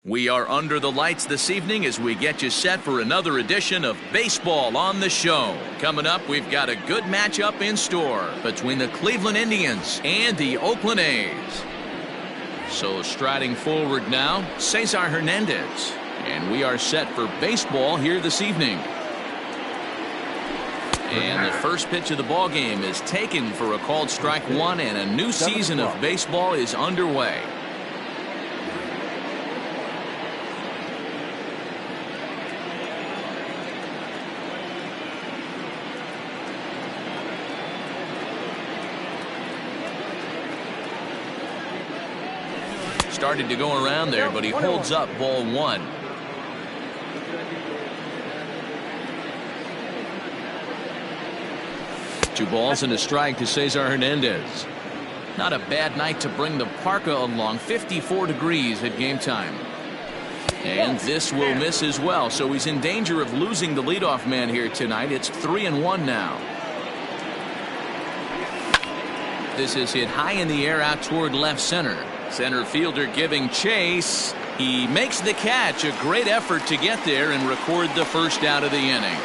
We are under the lights this evening as we get you set for another edition of Baseball on the Show. Coming up, we've got a good matchup in store between the Cleveland Indians and the Oakland A's. So striding forward now, Cesar Hernandez. And we are set for baseball here this evening. And the first pitch of the ball game is taken for a called strike one, and a new season of baseball is underway. Started to go around there, but he holds up ball one. Two balls and a strike to Cesar Hernandez. Not a bad night to bring the parka along. 54 degrees at game time. And this will miss as well, so he's in danger of losing the leadoff man here tonight. It's 3-1 now. This is hit high in the air out toward left center. Center fielder giving chase. He makes the catch. A great effort to get there and record the first out of the inning.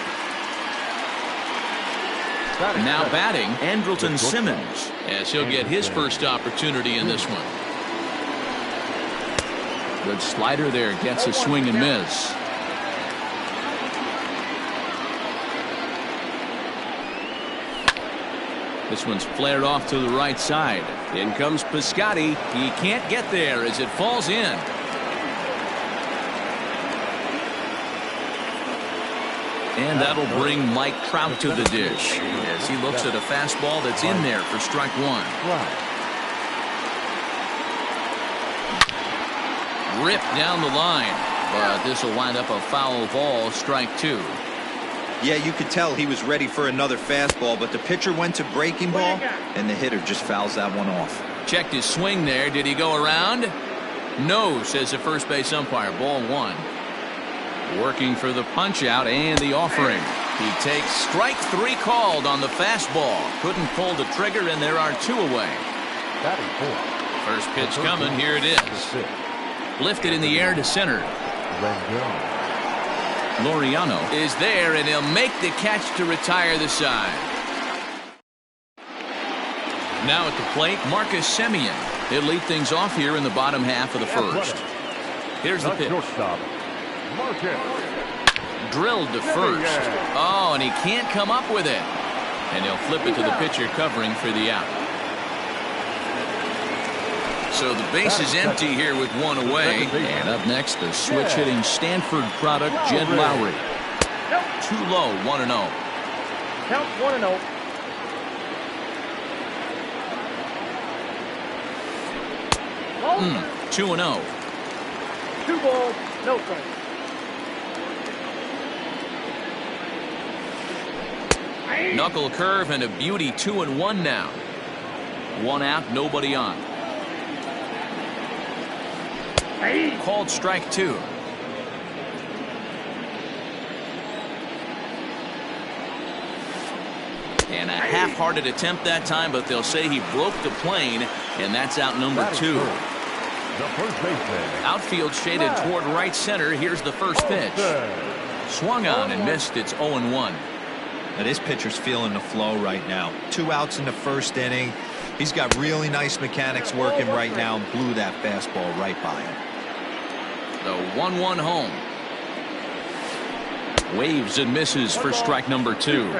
Now batting, Andrelton Simmons, as he'll get his first opportunity in this one. Good slider there, gets a swing and miss. This one's flared off to the right side. In comes Piscotty. He can't get there as it falls in. And that'll bring Mike Trout to the dish as he looks at a fastball that's in there for strike one. Ripped down the line, but this will wind up a foul ball, strike two. Yeah, you could tell he was ready for another fastball, but the pitcher went to breaking ball, and the hitter just fouls that one off. Checked his swing there. Did he go around? No, says the first base umpire. Ball one. Working for the punch out and the offering. He takes strike three called on the fastball. Couldn't pull the trigger, and there are two away. First pitch coming. Here it is. Lifted in the air to center. Laureano is there, and he'll make the catch to retire the side. Now at the plate, Marcus Semien. He'll lead things off here in the bottom half of the first. Here's the pitch. Drilled to first. Oh, and he can't come up with it. And he'll flip it to the pitcher covering for the out. So the base is empty here with one away. And up next, the switch-hitting Stanford product, Jed Lowry. Too low, 1-0. Count 1-0. Mm, 2-0. 2 balls, no strikes. Knuckle curve and a beauty. 2-1 now. One out, nobody on. Called strike two. And a half-hearted attempt that time, but they'll say he broke the plane, and that's out number two. Outfield shaded toward right center. Here's the first pitch. Swung on and missed. It's 0-1. Now this pitcher's feeling the flow right now. 2 outs in the first inning. He's got really nice mechanics working right now and blew that fastball right by him. The 1-1 home. Waves and misses for strike number two.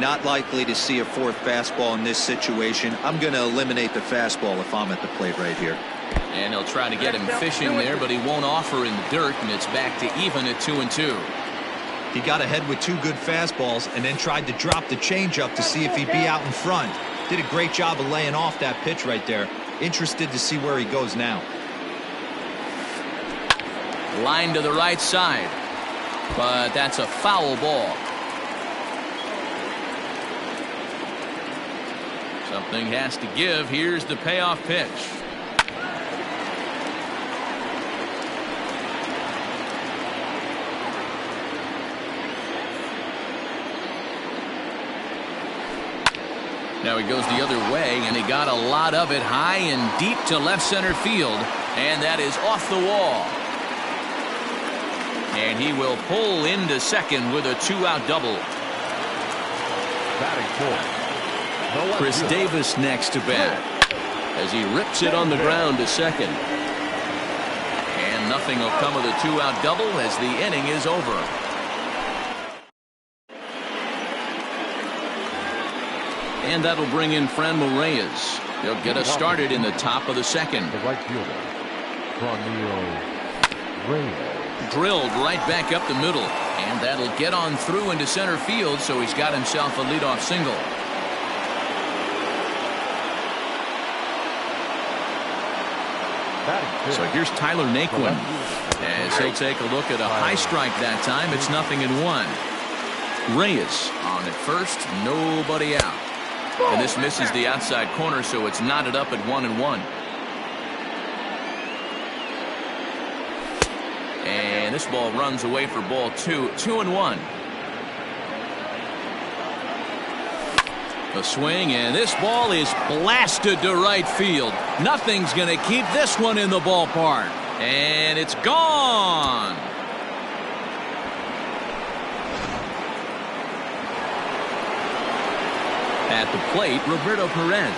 Not likely to see a fourth fastball in this situation. I'm going to eliminate the fastball if I'm at the plate right here. And he'll try to get him fishing there, but he won't offer in the dirt, and it's back to even at 2-2. He got ahead with 2 good fastballs and then tried to drop the changeup to see if he'd be out in front. Did a great job of laying off that pitch right there. Interested to see where he goes now. Line to the right side, but that's a foul ball. Something has to give. Here's the payoff pitch. Now he goes the other way, and he got a lot of it high and deep to left center field, and that is off the wall. And he will pull into second with a 2-out double. Chris Davis next to bat as he rips it on the ground to second. And nothing will come of the 2-out double as the inning is over. And that'll bring in Franmil Reyes. He'll get us started in the top of the second. The right fielder, Franmil Reyes. Drilled right back up the middle. And that'll get on through into center field, so he's got himself a leadoff single. So here's Tyler Naquin as he'll take a look at a high strike that time. It's 0-1. Reyes on at first, nobody out. And this misses the outside corner, so it's knotted up at 1-1. And this ball runs away for ball 2. 2-1. A swing, and this ball is blasted to right field. Nothing's going to keep this one in the ballpark. And it's gone. At the plate, Roberto Perez.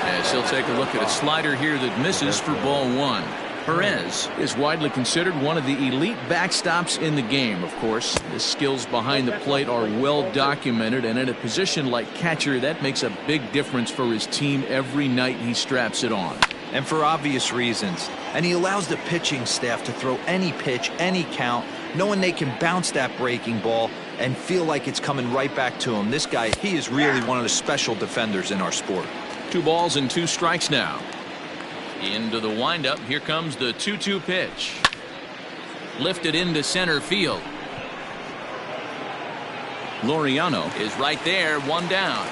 As he'll take a look at a slider here that misses for ball 1. Perez is widely considered one of the elite backstops in the game. Of course, his skills behind the plate are well documented, and in a position like catcher, that makes a big difference for his team every night he straps it on. And for obvious reasons. And he allows the pitching staff to throw any pitch, any count, knowing they can bounce that breaking ball and feel like it's coming right back to him. This guy, he is really one of the special defenders in our sport. 2 balls and 2 strikes now. Into the windup. Here comes the 2-2 pitch. Lifted into center field. Laureano is right there, 1 down.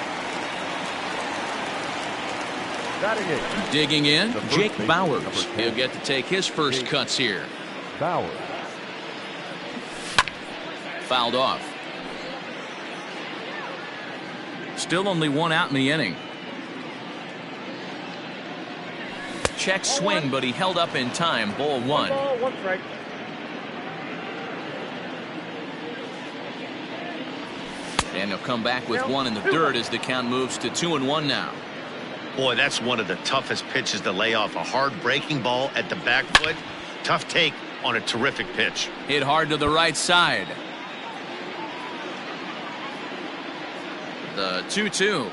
Digging in, Jake Bauers. He'll get to take his first cuts here. Bauers. Fouled off. Still only 1 out in the inning. Check swing, but he held up in time. Ball 1. 1 ball, 1 strike. And he'll come back with 1 in the third as the count moves to 2-1 now. Boy, that's one of the toughest pitches to lay off. A hard breaking ball at the back foot. Tough take on a terrific pitch. Hit hard to the right side. The 2-2.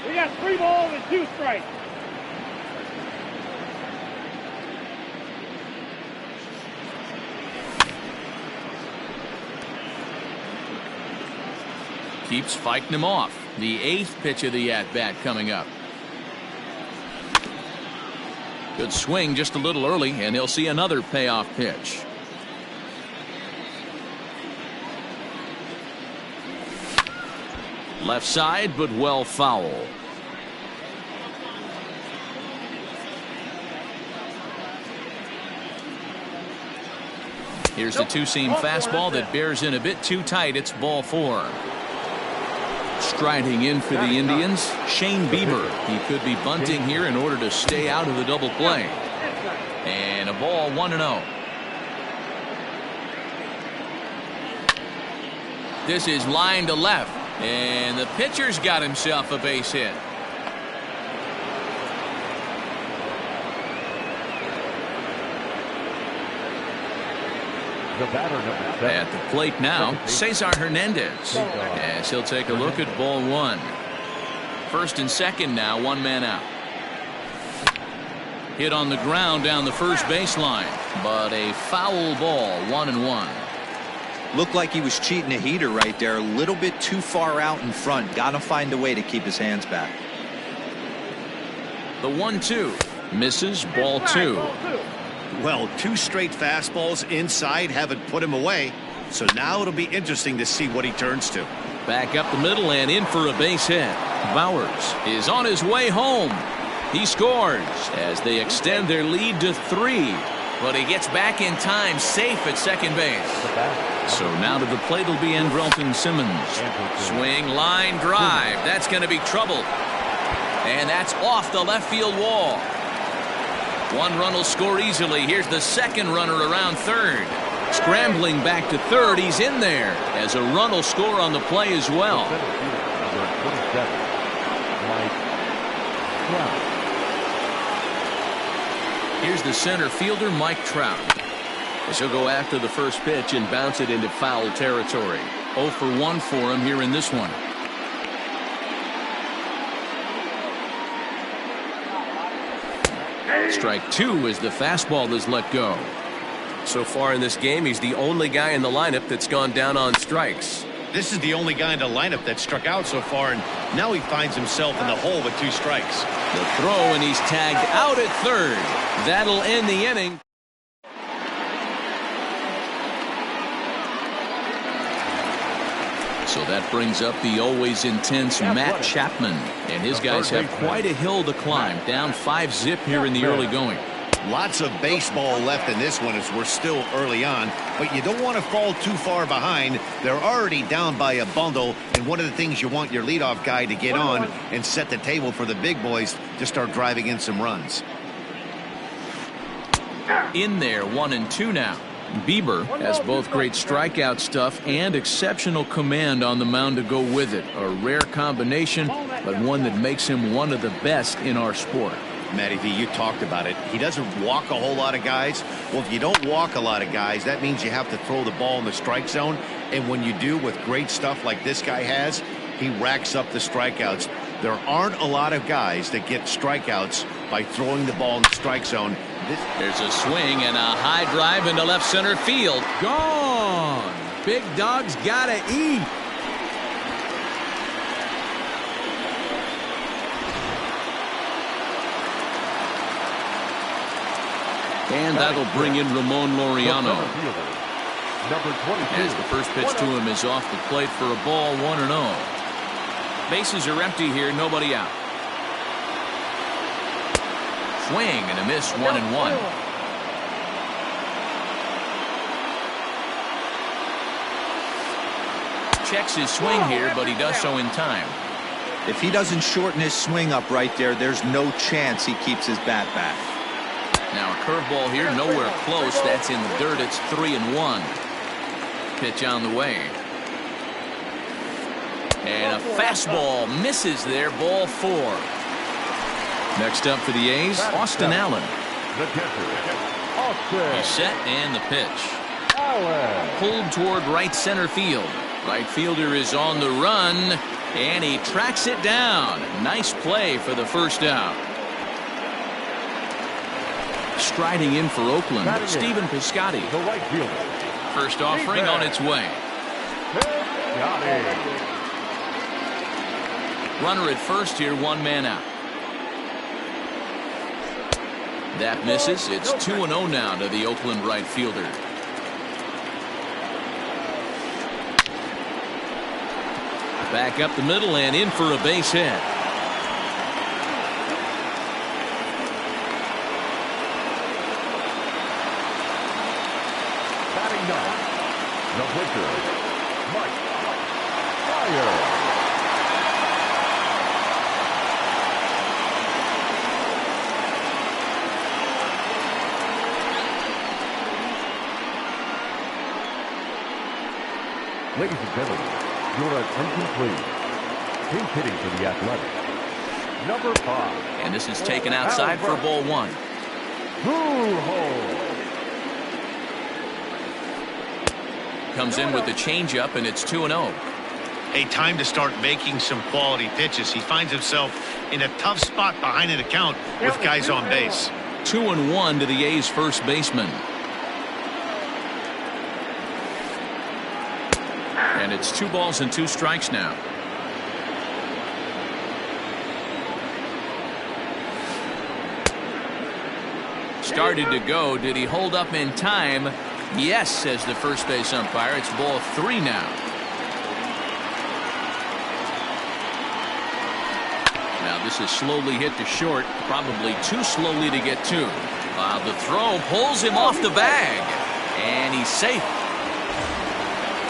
We got 3 balls and 2 strikes. Keeps fighting him off. The 8th pitch of the at-bat coming up. Good swing just a little early, and he'll see another payoff pitch. Left side, but well foul. Here's the 2-seam fastball that bears in a bit too tight. It's ball 4. Striding in for the Indians, Shane Bieber. He could be bunting here in order to stay out of the double play. And a ball 1-0. This is line to left. And the pitcher's got himself a base hit. The batter, number 7. At the plate now, Cesar Hernandez. As he'll take a look at ball 1. First and second now, 1 man out. Hit on the ground down the first baseline, but a foul ball, 1-1. Looked like he was cheating a heater right there. A little bit too far out in front. Got to find a way to keep his hands back. The 1-2 misses, ball 2. Well, 2 straight fastballs inside haven't put him away. So now it'll be interesting to see what he turns to. Back up the middle and in for a base hit. Bauers is on his way home. He scores as they extend their lead to 3. but he gets back in time, safe at second base. So now to the plate will be Andrelton Simmons. Swing, line, drive. That's going to be trouble. And that's off the left field wall. One run will score easily. Here's the second runner around third. Scrambling back to third. He's in there as a run will score on the play as well. Here's the center fielder, Mike Trout. As he'll go after the first pitch and bounce it into foul territory. 0 for 1 for him here in this one. Strike 2 as the fastball is let go. So far in this game, he's the only guy in the lineup that's gone down on strikes. This is the only guy in the lineup that struck out so far, and now he finds himself in the hole with 2 strikes. The throw, and he's tagged out at third. That'll end the inning. So that brings up the always intense Matt Chapman, and his guys have quite a hill to climb, down 5-zip here in the early going. Lots of baseball left in this one as we're still early on, but you don't want to fall too far behind. They're already down by a bundle, and one of the things you want your leadoff guy to get on and set the table for the big boys to start driving in some runs. In there, 1-2 now. Bieber has both great strikeout stuff and exceptional command on the mound to go with it. A rare combination, but one that makes him one of the best in our sport. Matty V, you talked about it. He doesn't walk a whole lot of guys. Well, if you don't walk a lot of guys, that means you have to throw the ball in the strike zone. And when you do with great stuff like this guy has, he racks up the strikeouts. There aren't a lot of guys that get strikeouts by throwing the ball in the strike zone. There's a swing and a high drive into left center field. Gone. Big Dog's gotta eat. And that'll bring in Ramon Laureano. As the first pitch to him is off the plate for a ball, 1-0. Bases are empty here, nobody out. Swing and a miss, 1-1. Checks his swing here, but he does so in time. If he doesn't shorten his swing up right there, there's no chance he keeps his bat back. Now a curveball here, nowhere close. That's in the dirt. It's 3-1. Pitch on the way. And a fastball misses there. Ball 4. Next up for the A's, Austin Allen. He's set and the pitch. Pulled toward right center field. Right fielder is on the run, and he tracks it down. Nice play for the first out. Striding in for Oakland, Stephen Piscotty. First offering on its way. Runner at first here, 1 man out. That misses. It's 2-0 now to the Oakland right fielder. Back up the middle and in for a base hit. Batting ninth, the pitcher, Mike Fire. Ladies and gentlemen, your attention please. Pinch hitting for the Athletics, number 5. And this is taken outside for ball 1. Comes in with the changeup, and it's 2-0. A time to start making some quality pitches. He finds himself in a tough spot behind an account with guys on base. 2-1 to the A's first baseman. And it's 2 balls and 2 strikes now. Started to go. Did he hold up in time? Yes, says the first base umpire. It's ball 3 now. Now this is slowly hit to short, probably too slowly to get to. The throw pulls him off the bag, and he's safe.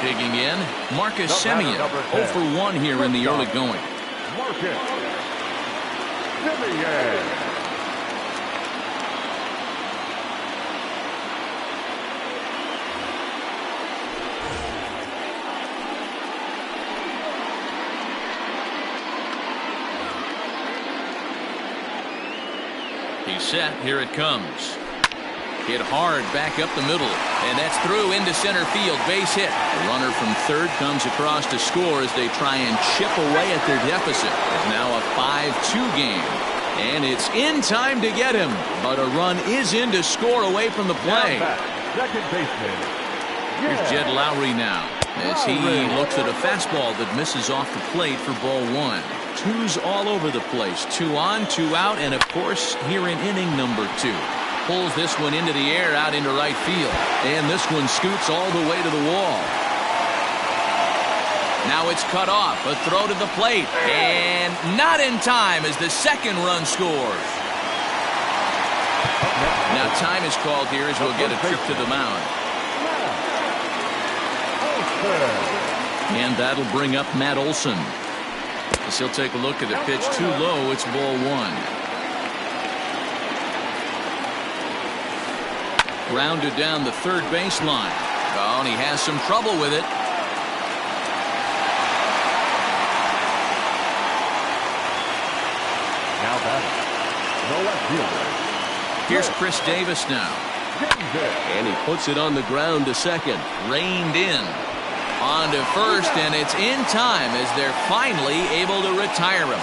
Digging in, Marcus Semien, 0 for 1 here in the early going. Marcus Semien. He's set. Here it comes. Hit hard back up the middle, and that's through into center field. Base hit. The runner from third comes across to score as they try and chip away at their deficit. It's now a 5-2 game, and it's in time to get him, but a run is in to score away from the play. Second baseman. Here's Jed Lowry now as he looks at a fastball that misses off the plate for ball 1. Twos all over the place. 2 on, 2 out, and of course here in inning number 2. Pulls this one into the air out into right field, and this one scoots all the way to the wall. Now it's cut off. A throw to the plate, and not in time as the second run scores. Now time is called here as we'll get a trip to the mound. And that'll bring up Matt Olson. As he'll take a look at the pitch too low. It's ball 1. Grounded down the third baseline. Oh, and he has some trouble with it. Now batting. No left fielder. Here's Chris Davis now. And he puts it on the ground to second. Reined in. On to first, and it's in time as they're finally able to retire him.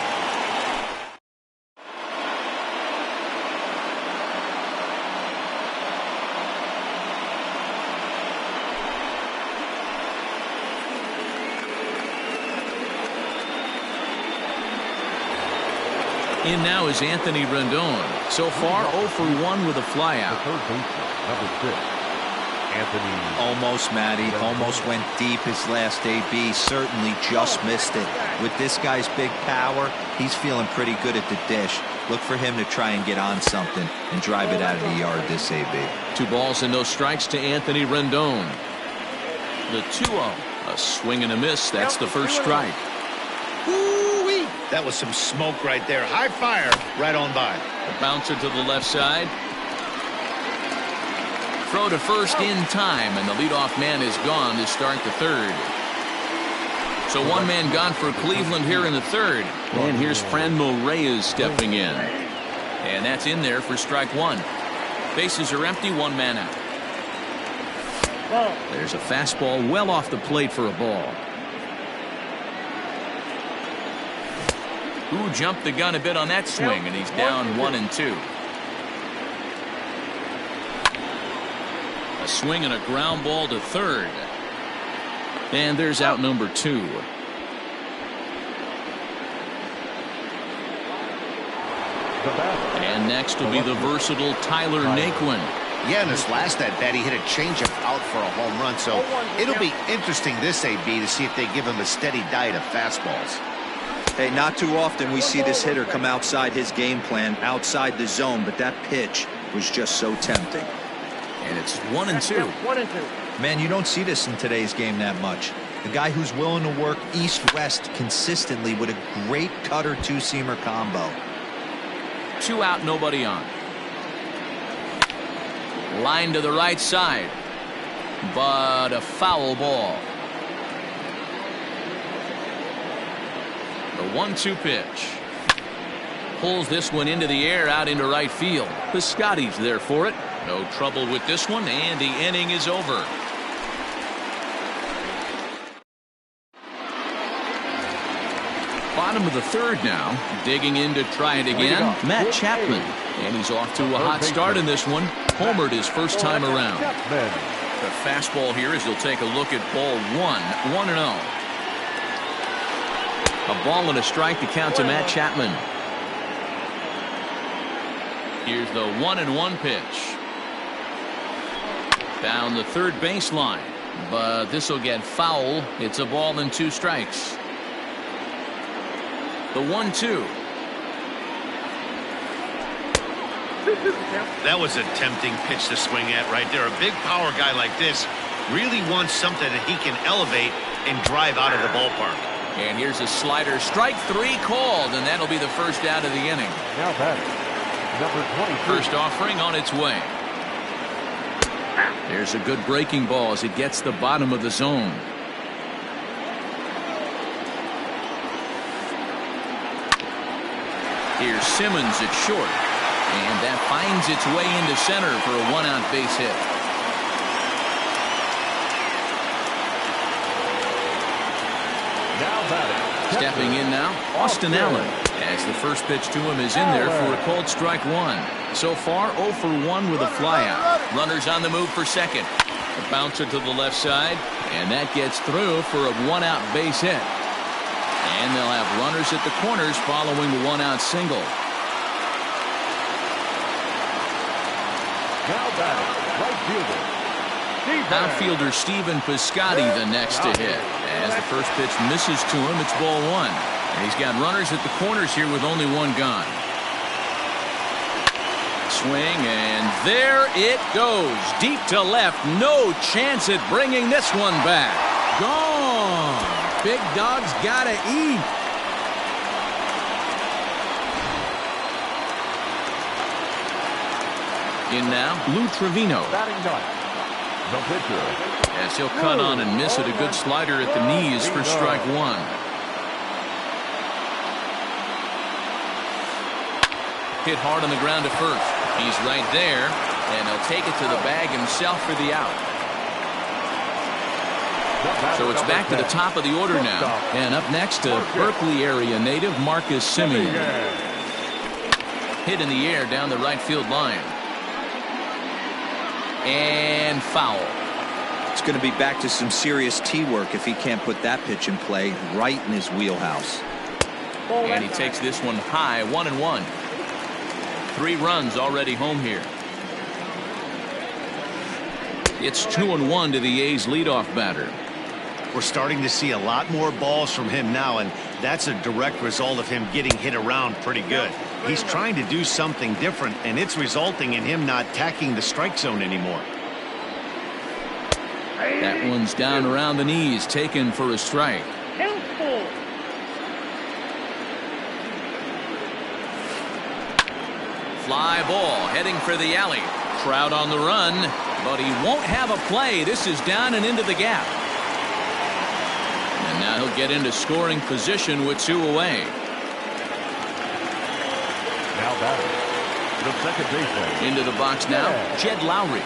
In now is Anthony Rendon. So far 0 for 1 with a flyout. Third baseman, number 6. Anthony. Almost, Matty. Almost went deep his last AB. Certainly just missed it. With this guy's big power, he's feeling pretty good at the dish. Look for him to try and get on something and drive it out of the yard this AB. 2 balls and no strikes to Anthony Rendon. The 2-0. A swing and a miss. That's the first strike. Woo-wee. That was some smoke right there. High fire right on by. A bouncer to the left side. Throw to first in time, and the leadoff man is gone to start the third. So 1 man gone for Cleveland here in the third. And here's Franmil Reyes stepping in. And that's in there for strike 1. Bases are empty, 1 man out. There's a fastball well off the plate for a ball. Who jumped the gun a bit on that swing, and he's down 1-2. A swing and a ground ball to third. And there's out number 2. And next will be the versatile Tyler Naquin. Yeah, in his last at bat, he hit a changeup out for a home run. So it'll be interesting this AB to see if they give him a steady diet of fastballs. Hey, not too often we see this hitter come outside his game plan, outside the zone, but that pitch was just so tempting. And it's 1-2. 1-2. Man, you don't see this in today's game that much. A guy who's willing to work east-west consistently with a great cutter 2-seamer combo. 2 out, nobody on. Line to the right side, but a foul ball. The 1-2 pitch. Pulls this one into the air out into right field. Piscotty's there for it. No trouble with this one, and the inning is over. Bottom of the third now. Digging in to try it again. Matt Chapman. And he's off to a hot start in this one. Homered his first time around. The fastball here as he'll take a look at ball 1. 1-0. A ball and a strike to count to Matt Chapman. Here's the 1-1 pitch. Down the third baseline. But this will get foul. It's a ball and 2 strikes. The 1-2. That was a tempting pitch to swing at right there. A big power guy like this really wants something that he can elevate and drive out of the ballpark. And here's a slider. Strike 3 called, and that'll be the first out of the inning. Now batting, number 23. First offering on its way. There's a good breaking ball as it gets the bottom of the zone. Here's Simmons at short. And that finds its way into center for a 1-out base hit. Now batting. Stepping in now, Austin Allen, as the first pitch to him is in there for a called strike 1. So far, 0 for 1 with a flyout. Runners on the move for second. A bouncer to the left side, and that gets through for a 1-out base hit. And they'll have runners at the corners following the 1-out single. Now batting, right fielder. Outfielder Stephen Piscotty the next to hit. As the first pitch misses to him, it's ball 1. And he's got runners at the corners here with only 1 gone. Swing, and there it goes. Deep to left. No chance at bringing this one back. Gone. Big Dog's gotta eat. In now, Lou Trevino. Batting ninth, the pitcher. As he'll cut on and miss it. A good slider at the knees for strike 1. Hit hard on the ground to first. He's right there, and he'll take it to the bag himself for the out. So it's back to the top of the order now. And up next to Berkeley area native Marcus Semien. Hit in the air down the right field line. And foul. It's going to be back to some serious tee work if he can't put that pitch in play right in his wheelhouse. And he takes this one high, 1-1. 3 runs already home here. It's 2-1 to the A's leadoff batter. We're starting to see a lot more balls from him now, and that's a direct result of him getting hit around pretty good. He's trying to do something different, and it's resulting in him not tacking the strike zone anymore. That one's down around the knees, taken for a strike. Fly ball heading for the alley. Crowd on the run, but he won't have a play. This is down and into the gap. And now he'll get into scoring position with 2 away. Now batting, the second baseman. Into the box now, Jed Lowry.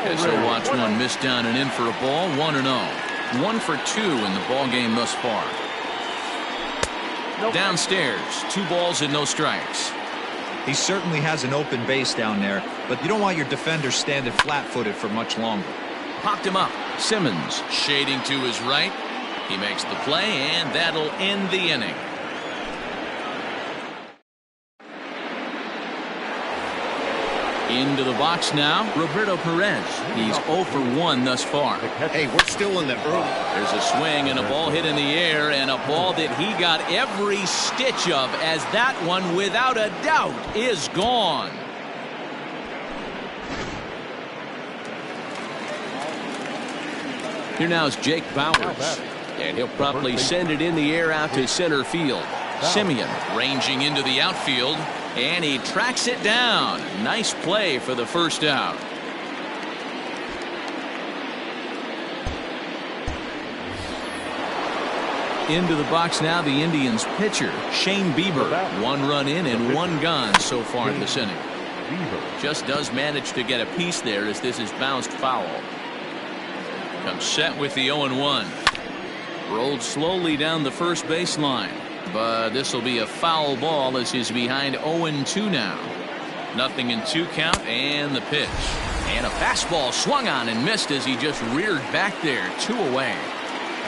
As he'll watch one miss down and in for a ball, 1-0. 1 for 2 in the ball game thus far. Downstairs, 2 balls and no strikes. He certainly has an open base down there, but you don't want your defenders standing flat-footed for much longer. Popped him up. Simmons shading to his right. He makes the play, and that'll end the inning. Into the box now, Roberto Perez. He's 0 for 1 thus far. Hey, we're still in the early. There's a swing and a ball hit in the air, and a ball that he got every stitch of, as that one, without a doubt, is gone. Here now is Jake Bowers, and he'll promptly send it in the air out to center field. Semien ranging into the outfield, and he tracks it down. Nice play for the first out. Into the box now, the Indians pitcher, Shane Bieber. 1 run in and 1 gone so far in this inning. Just does manage to get a piece there as this is bounced foul. Comes set with the 0-1. Rolled slowly down the first baseline. But this will be a foul ball as he's behind 0-2 now. Nothing in 2 count, and the pitch. And a fastball swung on and missed as he just reared back there. 2 away.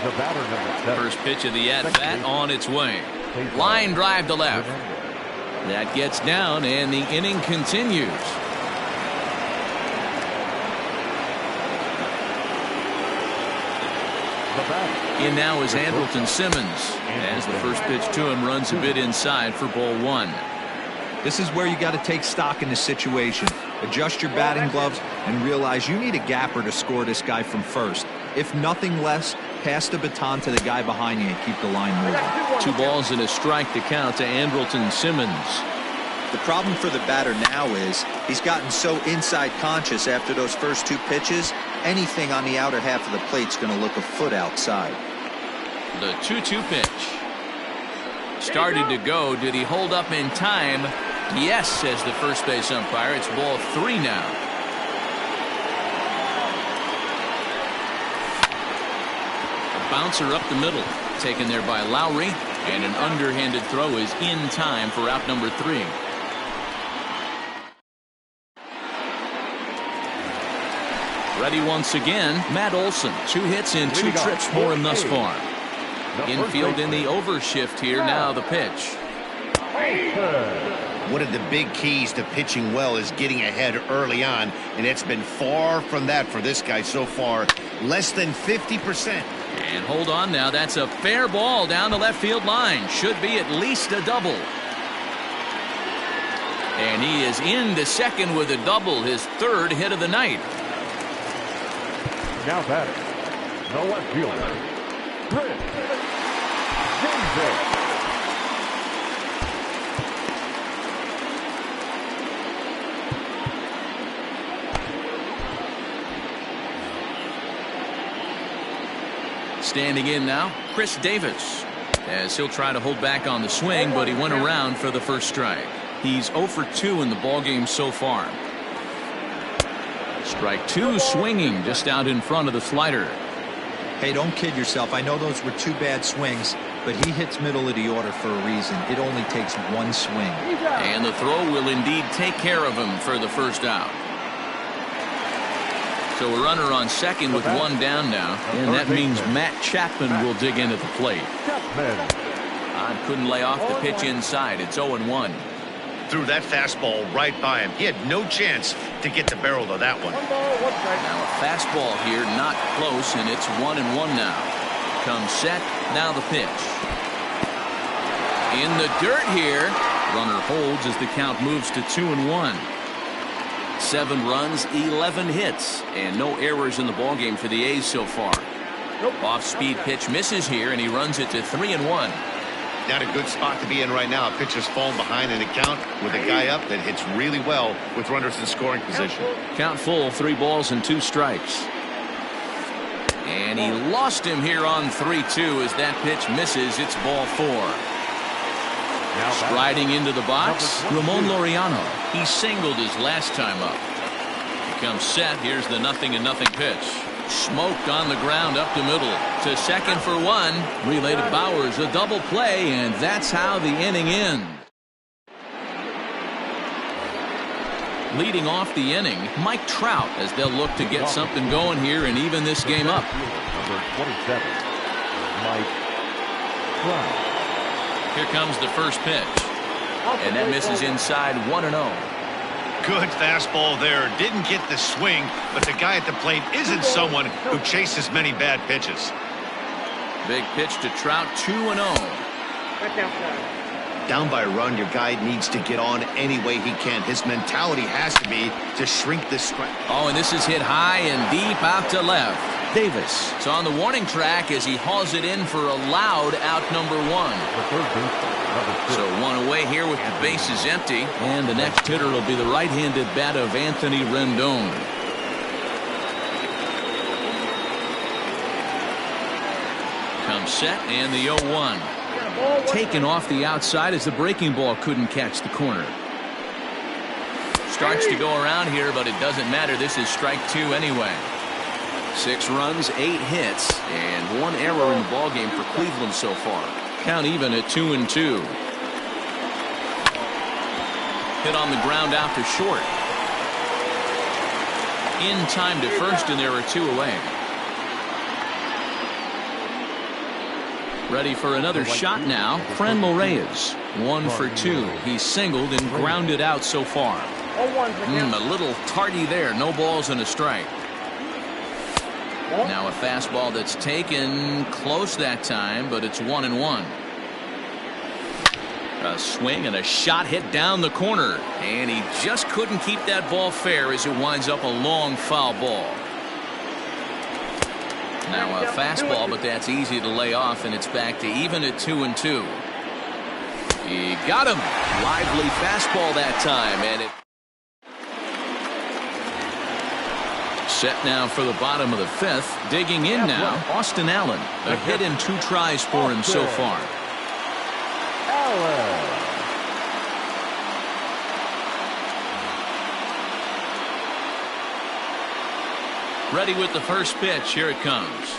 The batter, number 7. First pitch of the at-bat on its way. Line drive to left. That gets down, and the inning continues. In now is Andrelton Simmons, as the first pitch to him runs a bit inside for ball 1. This is where you got to take stock in the situation. Adjust your batting gloves and realize you need a gapper to score this guy from first. If nothing less, pass the baton to the guy behind you and keep the line moving. 2 balls and a strike to count to Andrelton Simmons. The problem for the batter now is he's gotten so inside conscious after those first 2 pitches, anything on the outer half of the plate's going to look a foot outside. The 2-2 pitch. Started to go. Did he hold up in time? Yes, says the first base umpire. It's ball 3 now. A bouncer up the middle. Taken there by Lowry. And an underhanded throw is in time for out number 3. Ready once again, Matt Olson. 2 hits and 2 trips for him thus far. Infield in the overshift here. Now the pitch. One of the big keys to pitching well is getting ahead early on, and it's been far from that for this guy so far. Less than 50%. And hold on now. That's a fair ball down the left field line. Should be at least a double. And he is into second with a double. His 3rd hit of the night. Now batting, the left fielder, Chris Davis. Standing in now, Chris Davis. As he'll try to hold back on the swing, but he went around for the first strike. He's 0 for 2 in the ballgame so far. Strike 2 swinging just out in front of the slider. Hey, don't kid yourself. I know those were 2 bad swings, but he hits middle of the order for a reason. It only takes 1 swing. And the throw will indeed take care of him for the first out. So a runner on second with 1 down now, and that means Matt Chapman will dig in at the plate. Couldn't lay off the pitch inside. It's 0-1. Threw that fastball right by him. He had no chance to get the barrel of that one. Now a fastball here, not close, and it's 1-1 now. Comes set, now the pitch. In the dirt here. Runner holds as the count moves to 2-1. 7 runs, 11 hits, and no errors in the ballgame for the A's so far. Off-speed pitch misses here, and he runs it to 3-1. Not a good spot to be in right now. A pitcher's falling behind in the count with a guy up that hits really well with runners in scoring position. Count full, 3 balls and 2 strikes. And he lost him here on 3-2 as that pitch misses. It's ball 4. Striding into the box, Ramon Laureano. He singled his last time up. He comes set. Here's the 0-0 pitch. Smoked on the ground up the middle. To second for 1. Relay to Bowers. A double play, and that's how the inning ends. Leading off the inning, Mike Trout, as they'll look to get something going here and even this game up. Number 27, Mike Trout. Here comes the first pitch. And that misses inside 1-0. Good fastball there. Didn't get the swing, but the guy at the plate isn't someone who chases many bad pitches. Big pitch to Trout, 2-0. Down by a run, your guy needs to get on any way he can. His mentality has to be to shrink this strike. Oh, and this is hit high and deep out to left. Davis. It's on the warning track as he hauls it in for a loud out number 1. So 1 away here with the bases empty. And the next hitter will be the right-handed bat of Anthony Rendon. Comes set and the 0-1. Taken off the outside as the breaking ball couldn't catch the corner. Starts to go around here, but it doesn't matter. This is strike 2 anyway. 6 runs, 8 hits, and 1 error in the ballgame for Cleveland so far. Count even at 2-2. Hit on the ground out to short. In time to first, and there are 2 away. Ready for another shot now. Franmil Reyes, 1 for 2. He's singled and grounded out so far. A little tardy there. No balls and a strike. Now a fastball that's taken close that time, but it's 1-1. A swing and a shot hit down the corner, and he just couldn't keep that ball fair as it winds up a long foul ball. Now a fastball, but that's easy to lay off, and it's back to even at 2-2. He got him. Lively fastball that time, and it set now for the bottom of the fifth. Digging in now, Austin Allen. A hit in 2 tries for him so far. Ready with the first pitch. Here it comes.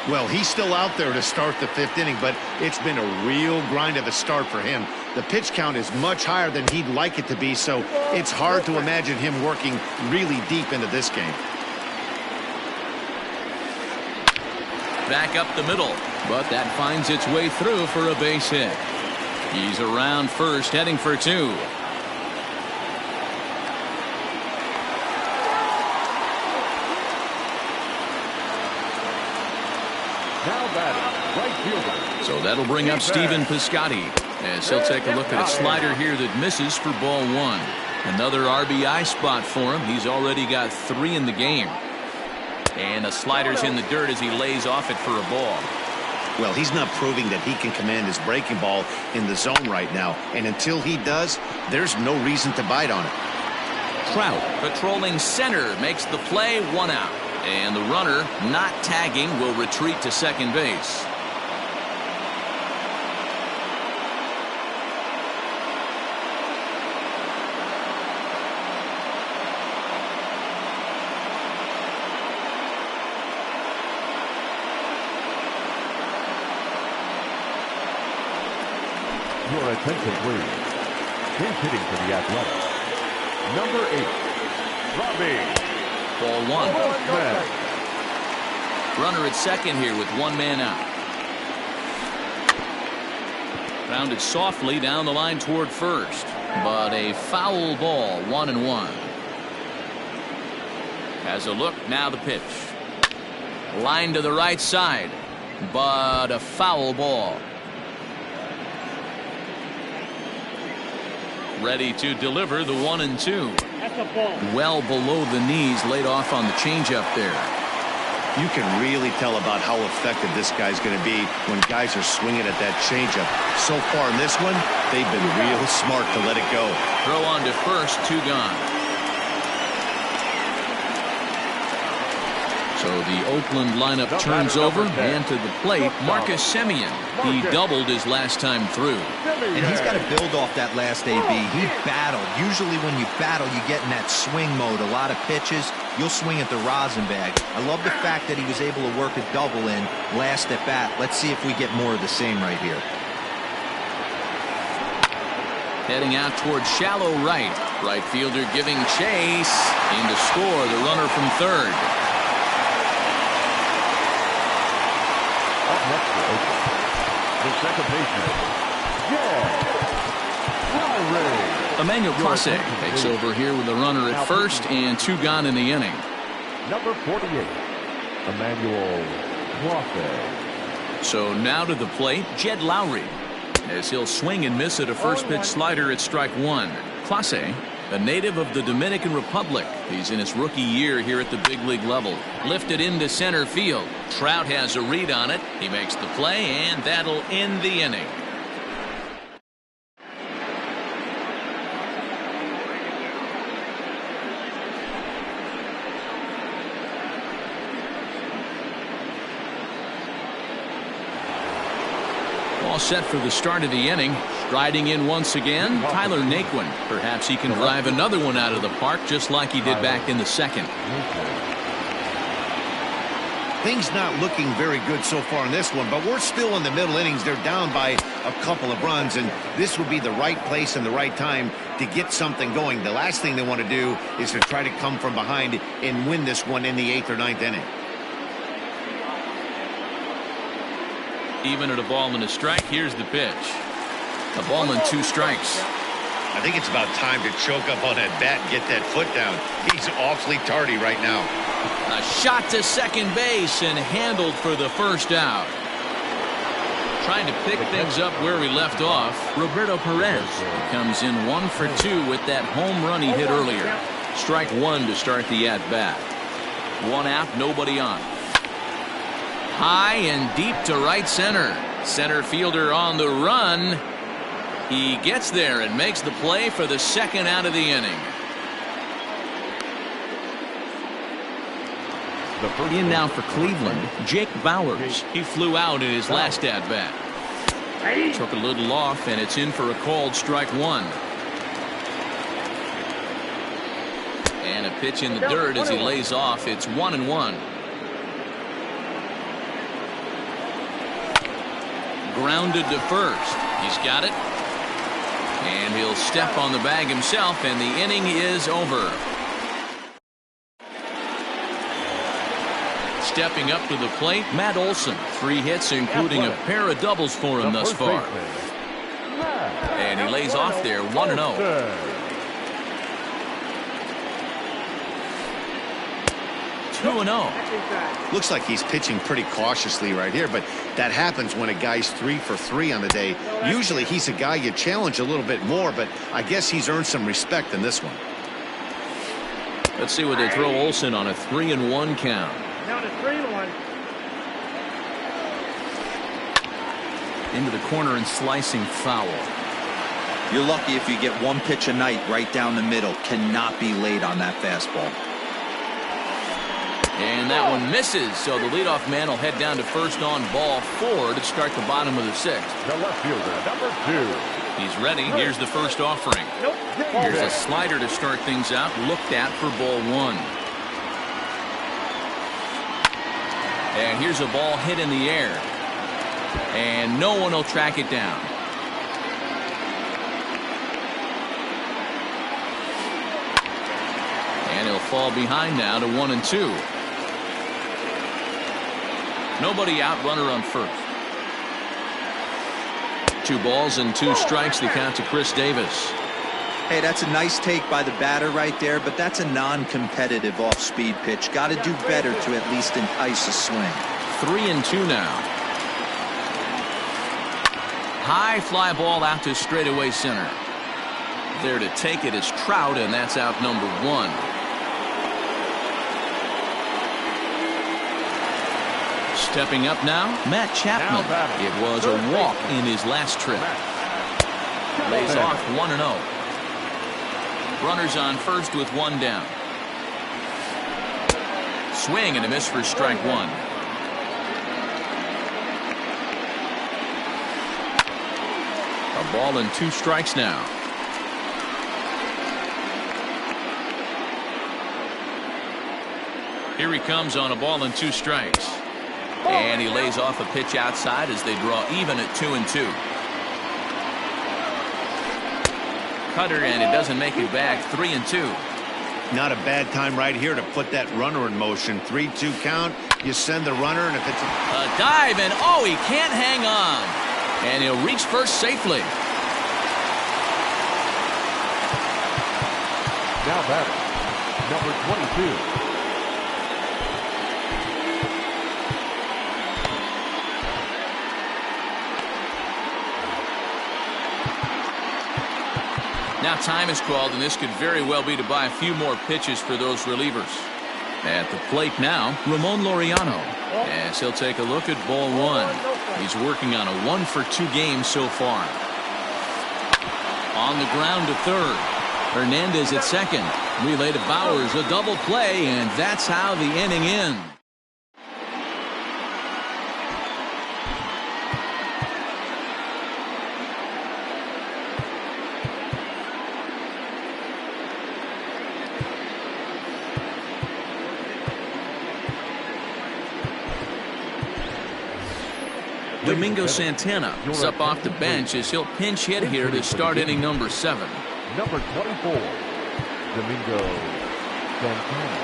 Well, he's still out there to start the 5th inning, but it's been a real grind of a start for him. The pitch count is much higher than he'd like it to be, so it's hard to imagine him working really deep into this game. Back up the middle, but that finds its way through for a base hit. He's around first, heading for 2. So that'll bring up Stephen Piscotty as he'll take a look at a slider here that misses for ball 1. Another RBI spot for him. He's already got 3 in the game. And the slider's in the dirt as he lays off it for a ball. Well, he's not proving that he can command his breaking ball in the zone right now. And until he does, there's no reason to bite on it. Trout patrolling center makes the play, 1 out. And the runner, not tagging, will retreat to second base. Your attention, please. He's hitting for the Athletics. Number 8, Robbie. Ball 1. Man. Runner at second here with 1 man out. Grounded softly down the line toward first, but a foul ball, 1-1. Has a look, now the pitch. Line to the right side, but a foul ball. Ready to deliver the 1-2. That's a ball. Well below the knees, laid off on the changeup there. You can really tell about how effective this guy's going to be when guys are swinging at that changeup. So far in this one, they've been real smart to let it go. Throw on to first, 2 gone. So the Oakland lineup turns over, and to the plate, Marcus Semien. He doubled his last time through. And he's got to build off that last AB. He battled. Usually when you battle, you get in that swing mode. A lot of pitches, you'll swing at the rosin bag. I love the fact that he was able to work a double in last at bat. Let's see if we get more of the same right here. Heading out towards shallow right. Right fielder giving chase. In to score, the runner from third. Up next for Oakland, the second baseman, Emmanuel Clase takes over here with the runner at first and 2 gone in the inning. number 48, Emmanuel Clase. So now to the plate, Jed Lowry, as he'll swing and miss at a first pitch slider at strike 1. Clase, a native of the Dominican Republic. He's in his rookie year here at the big league level. Lifted into center field. Trout has a read on it. He makes the play, and that'll end the inning. All set for the start of the inning. Striding in once again, Tyler Naquin. Perhaps he can drive another one out of the park just like he did back in the second. Things not looking very good so far in this one, but we're still in the middle innings. They're down by a couple of runs, and this would be the right place and the right time to get something going. The last thing they want to do is to try to come from behind and win this one in the 8th or 9th inning. Even at a ball and a strike, here's the pitch. A ball and 2 strikes. I think it's about time to choke up on that bat and get that foot down. He's awfully tardy right now. A shot to second base and handled for the first out. Trying to pick things up where we left off, Roberto Perez comes in 1 for 2 with that home run he hit earlier. Strike one to start the at-bat. One out, nobody on. High and deep to right center. Center fielder on the run. He gets there and makes the play for the second out of the inning. In now for Cleveland, Jake Bowers. He flew out in his last at-bat. Took a little off, and it's in for a called strike one. And a pitch in the dirt as he lays off. It's 1-1. Grounded to first. He's got it. And he'll step on the bag himself, and the inning is over. Stepping up to the plate, Matt Olson. 3 hits, including a pair of doubles for him thus far. And he lays off there, 1-0. Looks like he's pitching pretty cautiously right here, but that happens when a guy's 3 for 3 on the day. Usually he's a guy you challenge a little bit more, but I guess he's earned some respect in this one. Let's see what they throw Olson on a 3-1 count. Down to 3-1. Into the corner and slicing foul. You're lucky if you get one pitch a night right down the middle. Cannot be late on that fastball. And that one misses, so the leadoff man will head down to first on ball 4 to start the bottom of the 6th. The left fielder, number 2. He's ready. Here's the first offering. Here's a slider to start things out. Looked at for ball 1. And here's a ball hit in the air. And no one will track it down. And he'll fall behind now to 1-2. Nobody out, runner on first. 2 balls and 2 strikes, the count to Chris Davis. Hey, that's a nice take by the batter right there, but that's a non-competitive off-speed pitch. Got to do better to at least entice a swing. 3-2 now. High fly ball out to straightaway center. There to take it is Trout, and that's out number 1. Stepping up now, Matt Chapman. It was a walk in his last trip. Lays off 1-0. Runners on first with 1 down. Swing and a miss for strike 1. A ball and 2 strikes now. Here he comes on a ball and 2 strikes. And he lays off a pitch outside as they draw even at 2-2. Cutter, and it doesn't make it back. 3-2. Not a bad time right here to put that runner in motion. 3-2 count. You send the runner, and if it's a dive, and oh, he can't hang on. And he'll reach first safely. Now batting, number 22. Now time is called, and this could very well be to buy a few more pitches for those relievers. At the plate now, Ramon Laureano, as he'll take a look at ball 1. He's working on a 1 for 2 game so far. On the ground to third. Hernandez at second. Relay to Bowers, a double play, and that's how the inning ends. Domingo Santana is up off the bench as he'll pinch hit here to start inning number 7. Number 24, Domingo Santana.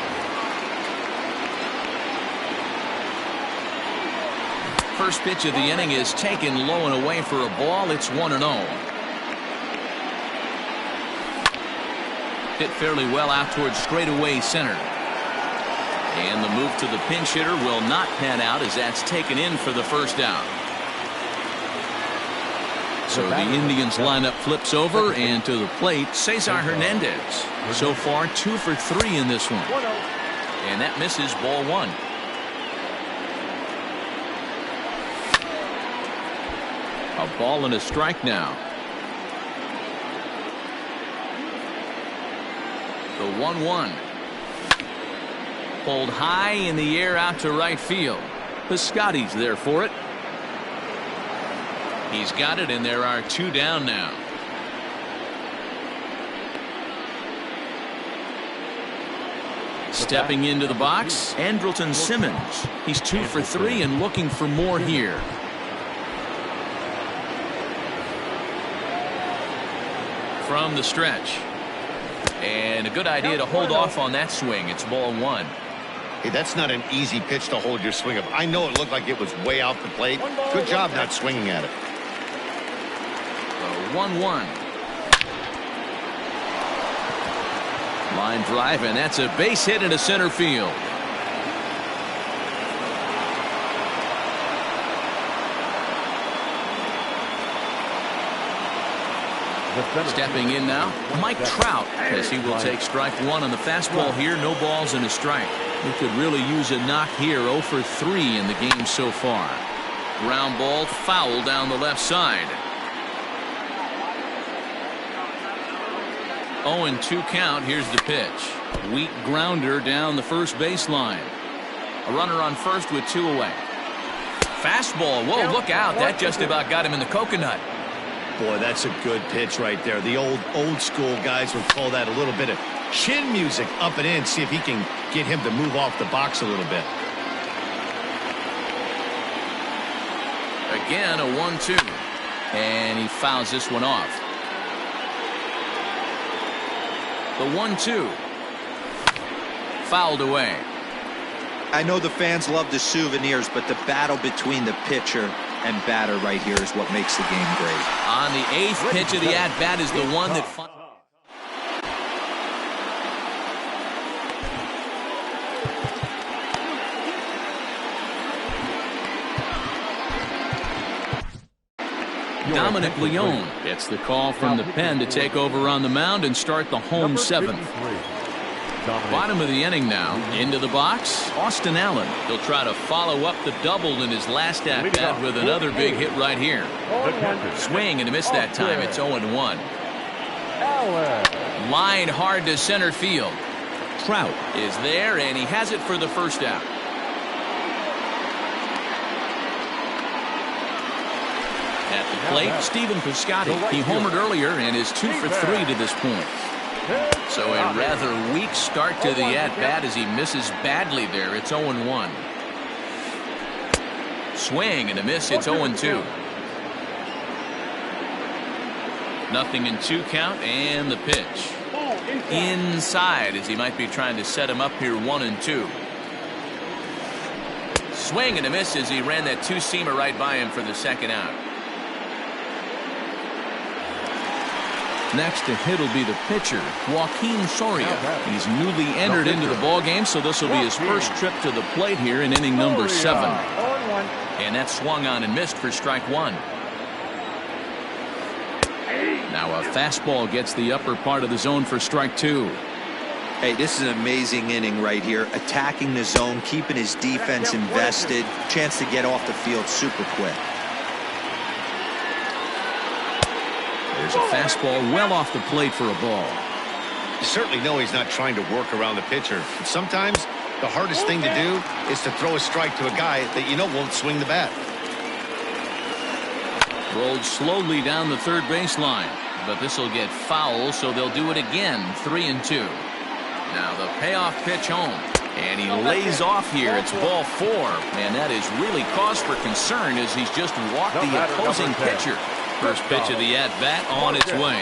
First pitch of the inning is taken low and away for a ball. It's 1-0. Hit fairly well out towards straightaway center. And the move to the pinch hitter will not pan out as that's taken in for the first out. So the Indians lineup flips over, and to the plate, Cesar Hernandez. So far, 2 for 3 in this one. And that misses, ball 1. A ball and a strike now. The 1-1. Pulled high in the air out to right field. Piscotty's there for it. He's got it, and there are 2 down now. Stepping into the box, Andrelton Simmons. He's 2 for 3 and looking for more here. From the stretch. And a good idea to hold off on that swing. It's ball 1. Hey, that's not an easy pitch to hold your swing of. I know it looked like it was way off the plate. Good job not swinging at it. 1-1. Line drive, and that's a base hit into center field. Stepping in now, Mike Trout, as he will take strike 1 on the fastball here. No balls and a strike. He could really use a knock here. 0 for 3 in the game so far. Ground ball foul down the left side. 0-2 count. Here's the pitch. Weak grounder down the first baseline. A runner on first with 2 away. Fastball. Whoa, look out. That just about got him in the coconut. Boy, that's a good pitch right there. The old school guys would call that a little bit of chin music up and in. See if he can get him to move off the box a little bit. Again, a 1-2. And he fouls this one off. The 1-2. Fouled away. I know the fans love the souvenirs, but the battle between the pitcher and batter right here is what makes the game great. On the 8th pitch of the at-bat is the one that... Dominic Leone gets the call from the pen to take over on the mound and start the home 7th. Bottom of the inning now. Into the box, Austin Allen. He'll try to follow up the double in his last at-bat with another big hit right here. Swing and a miss that time. It's 0-1. Line hard to center field. Trout is there, and he has it for the first out. At the plate, Stephen Piscotty. He homered earlier and is 2 for 3 to this point. So a rather weak start to the at-bat as he misses badly there. It's 0-1. Swing and a miss. It's 0-2. 0-2 count, and the pitch. Inside as he might be trying to set him up here. 1-2. Swing and a miss as he ran that 2-seamer right by him for the second out. Next to hit will be the pitcher, Joaquin Soria. He's newly entered into the ballgame, so this will be his first trip to the plate here in inning number 7. And that swung on and missed for strike 1. Now a fastball gets the upper part of the zone for strike 2. Hey, this is an amazing inning right here. Attacking the zone, keeping his defense invested. Chance to get off the field super quick. There's a fastball well off the plate for a ball. You certainly know he's not trying to work around the pitcher. And sometimes the hardest thing to do is to throw a strike to a guy that you know won't swing the bat. Rolled slowly down the third baseline, but this will get foul, so they'll do it again. 3-2. Now the payoff pitch home, and he lays off here. It's ball 4, and that is really cause for concern as he's just walked the opposing pitcher. First pitch of the at-bat on its way.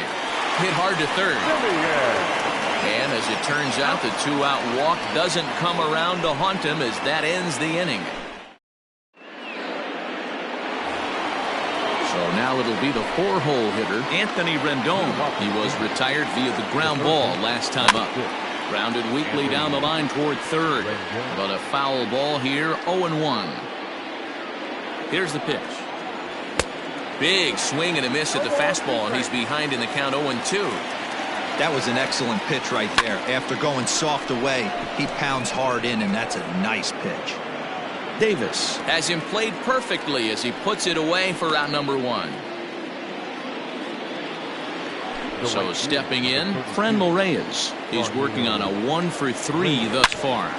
Hit hard to third. And as it turns out, the 2-out walk doesn't come around to haunt him as that ends the inning. So now it'll be the 4-hole hitter, Anthony Rendon. He was retired via the ground ball last time up. Grounded weakly down the line toward third. But a foul ball here, 0-1. Here's the pitch. Big swing and a miss at the fastball, and he's behind in the count 0-2. That was an excellent pitch right there. After going soft away, he pounds hard in, and that's a nice pitch. Davis has him played perfectly as he puts it away for out number 1. So stepping in, Franmil Reyes. He's working on a 1 for 3 thus far.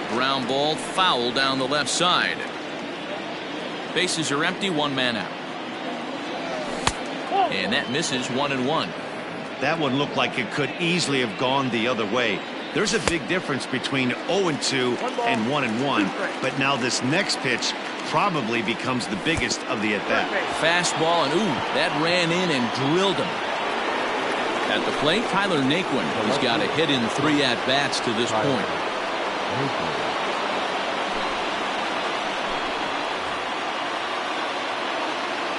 Ground ball foul down the left side. Bases are empty, 1 man out. And that misses 1-1. That one looked like it could easily have gone the other way. There's a big difference between 0-2 and 1-1, but now this next pitch probably becomes the biggest of the at-bat. Fastball, and ooh, that ran in and drilled him. At the plate, Tyler Naquin has got a hit in 3 at-bats to this point.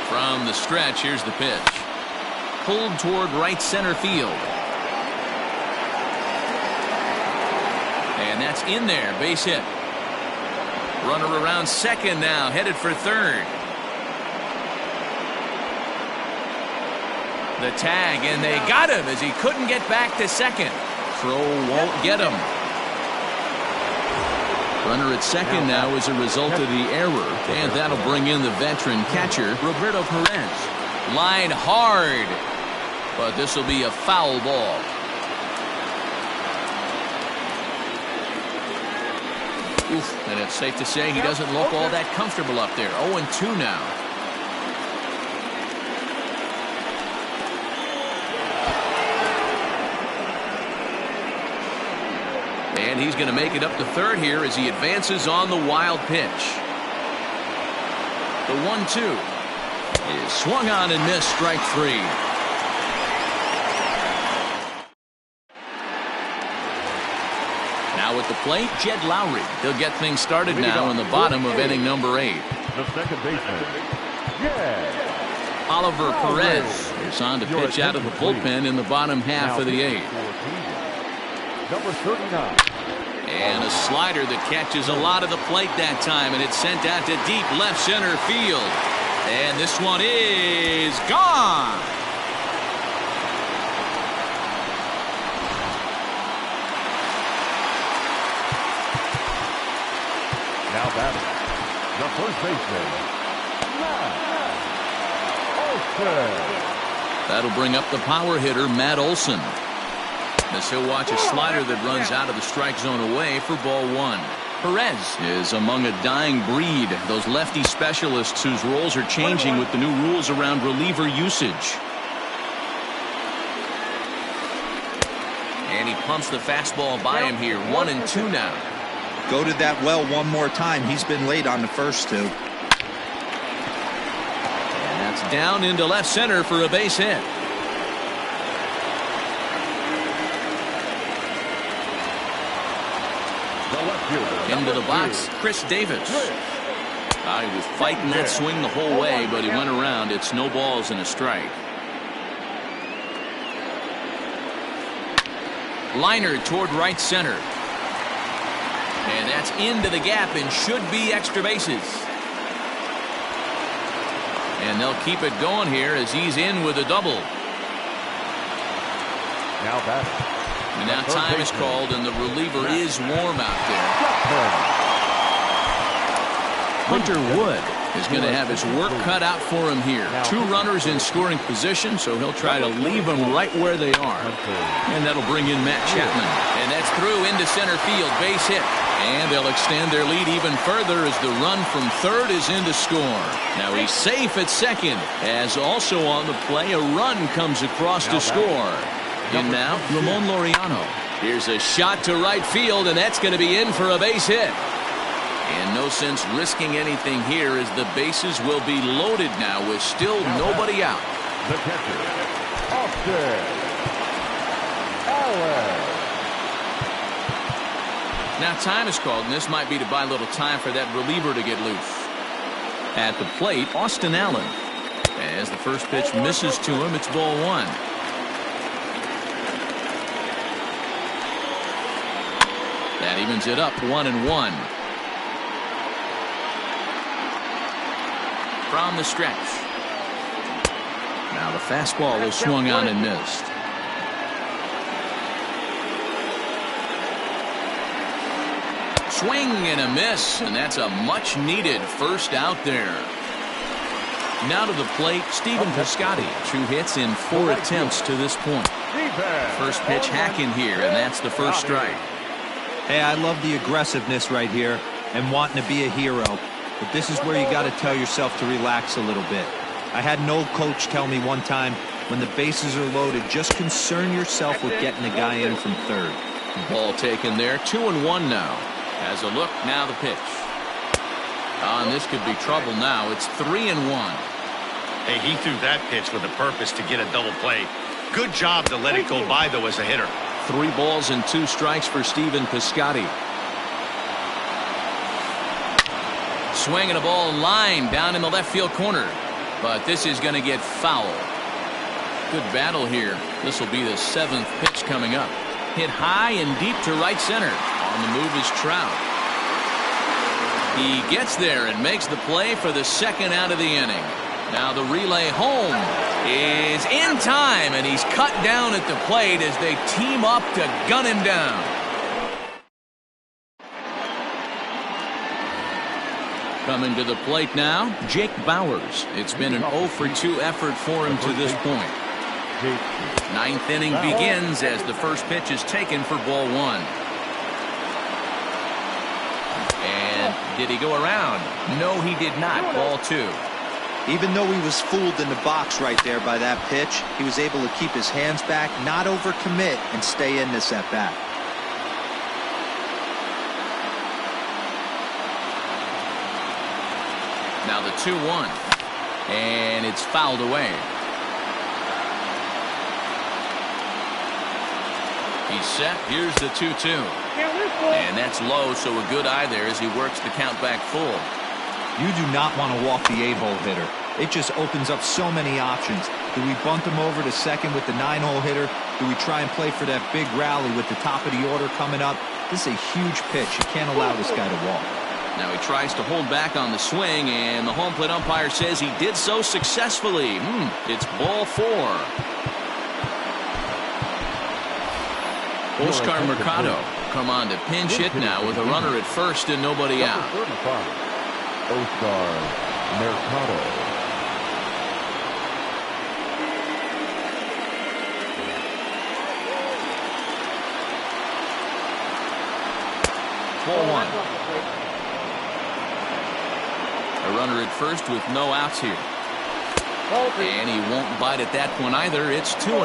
From the stretch, here's the pitch. Pulled toward right center field. And that's in there, base hit. Runner around second now, headed for third. The tag, and they got him as he couldn't get back to second. Throw won't get him. Runner at second now as a result of the error, and that'll bring in the veteran catcher, Roberto Perez. Line hard, but this will be a foul ball. Oof, and it's safe to say he doesn't look all that comfortable up there. 0-2 now. And he's going to make it up to third here as he advances on the wild pitch. The 1-2 is swung on and missed, strike 3. Now at the plate, Jed Lowry. He'll get things started now in the bottom of inning number 8. The second baseman, Jed Oliver Perez is on to pitch out of the bullpen in the bottom half of the 8th. Number 39. And a slider that catches a lot of the plate that time, and it's sent out to deep left center field. And this one is gone. Now batting, the first baseman, Matt Olson. That'll bring up the power hitter, Matt Olson. As he'll watch a slider that runs out of the strike zone away for ball 1. Perez is among a dying breed, those lefty specialists whose roles are changing with the new rules around reliever usage. And he pumps the fastball by him here. 1-2 now. Go to that well one more time. He's been late on the first 2. And that's down into left center for a base hit. Into the box, Chris Davis. He was fighting that swing the whole way, but he went around. It's no balls and a strike. Liner toward right center. And that's into the gap and should be extra bases. And they'll keep it going here as he's in with a double. Now batting. And now time is called, and the reliever is warm out there. Hunter Wood is going to have his work cut out for him here. 2 runners in scoring position, so he'll try to leave them right where they are. And that'll bring in Matt Chapman. And that's through into center field, base hit. And they'll extend their lead even further as the run from third is in to score. Now he's safe at second, as also on the play, a run comes across to score. In now, Ramon Laureano. Here's a shot to right field, and that's going to be in for a base hit. And no sense risking anything here as the bases will be loaded now with still nobody out. The catcher, Austin Allen. Now time is called, and this might be to buy a little time for that reliever to get loose. At the plate, Austin Allen. As the first pitch misses to him, it's ball 1. That evens it up, 1-1. From the stretch, Now the fastball is swung on and missed. Swing and a miss, and that's a much-needed first out there. Now to the plate, Stephen Piscotty. 2 hits in 4 attempts to this point. First pitch hacking here, and that's the first strike. Hey, I love the aggressiveness right here and wanting to be a hero. But this is where you got to tell yourself to relax a little bit. I had an old coach tell me one time, when the bases are loaded, just concern yourself with getting the guy in from third. Ball taken there, 2-1 now. Has a look, now the pitch. And this could be trouble now. It's 3-1. Hey, he threw that pitch with a purpose to get a double play. Good job to let it go by, though, as a hitter. 3 balls and 2 strikes for Stephen Piscotty. Swinging a ball line down in the left field corner. But this is going to get foul. Good battle here. This will be the 7th pitch coming up. Hit high and deep to right center. On the move is Trout. He gets there and makes the play for the 2nd out of the inning. Now the relay home is in time, and he's cut down at the plate as they team up to gun him down. Coming to the plate now, Jake Bauers. It's been an 0 for 2 effort for him to this point. 9th inning begins as the first pitch is taken for ball 1. And did he go around? No, he did not. Ball 2. Even though he was fooled in the box right there by that pitch, he was able to keep his hands back, not overcommit, and stay in this at bat. Now the 2-1. And it's fouled away. He's set. Here's the 2-2. And that's low, so a good eye there as he works the count back full. You do not want to walk the 8-hole hitter. It just opens up so many options. Do we bunt him over to second with the 9-hole hitter? Do we try and play for that big rally with the top of the order coming up? This is a huge pitch. You can't allow this guy to walk. Now he tries to hold back on the swing, and the home plate umpire says he did so successfully. It's ball 4. Oscar Mercado come on to pinch hit now with a runner at first and nobody out. Oscar Mercado. Ball 1. A runner at first with no outs here. And he won't bite at that one either. It's 2-0.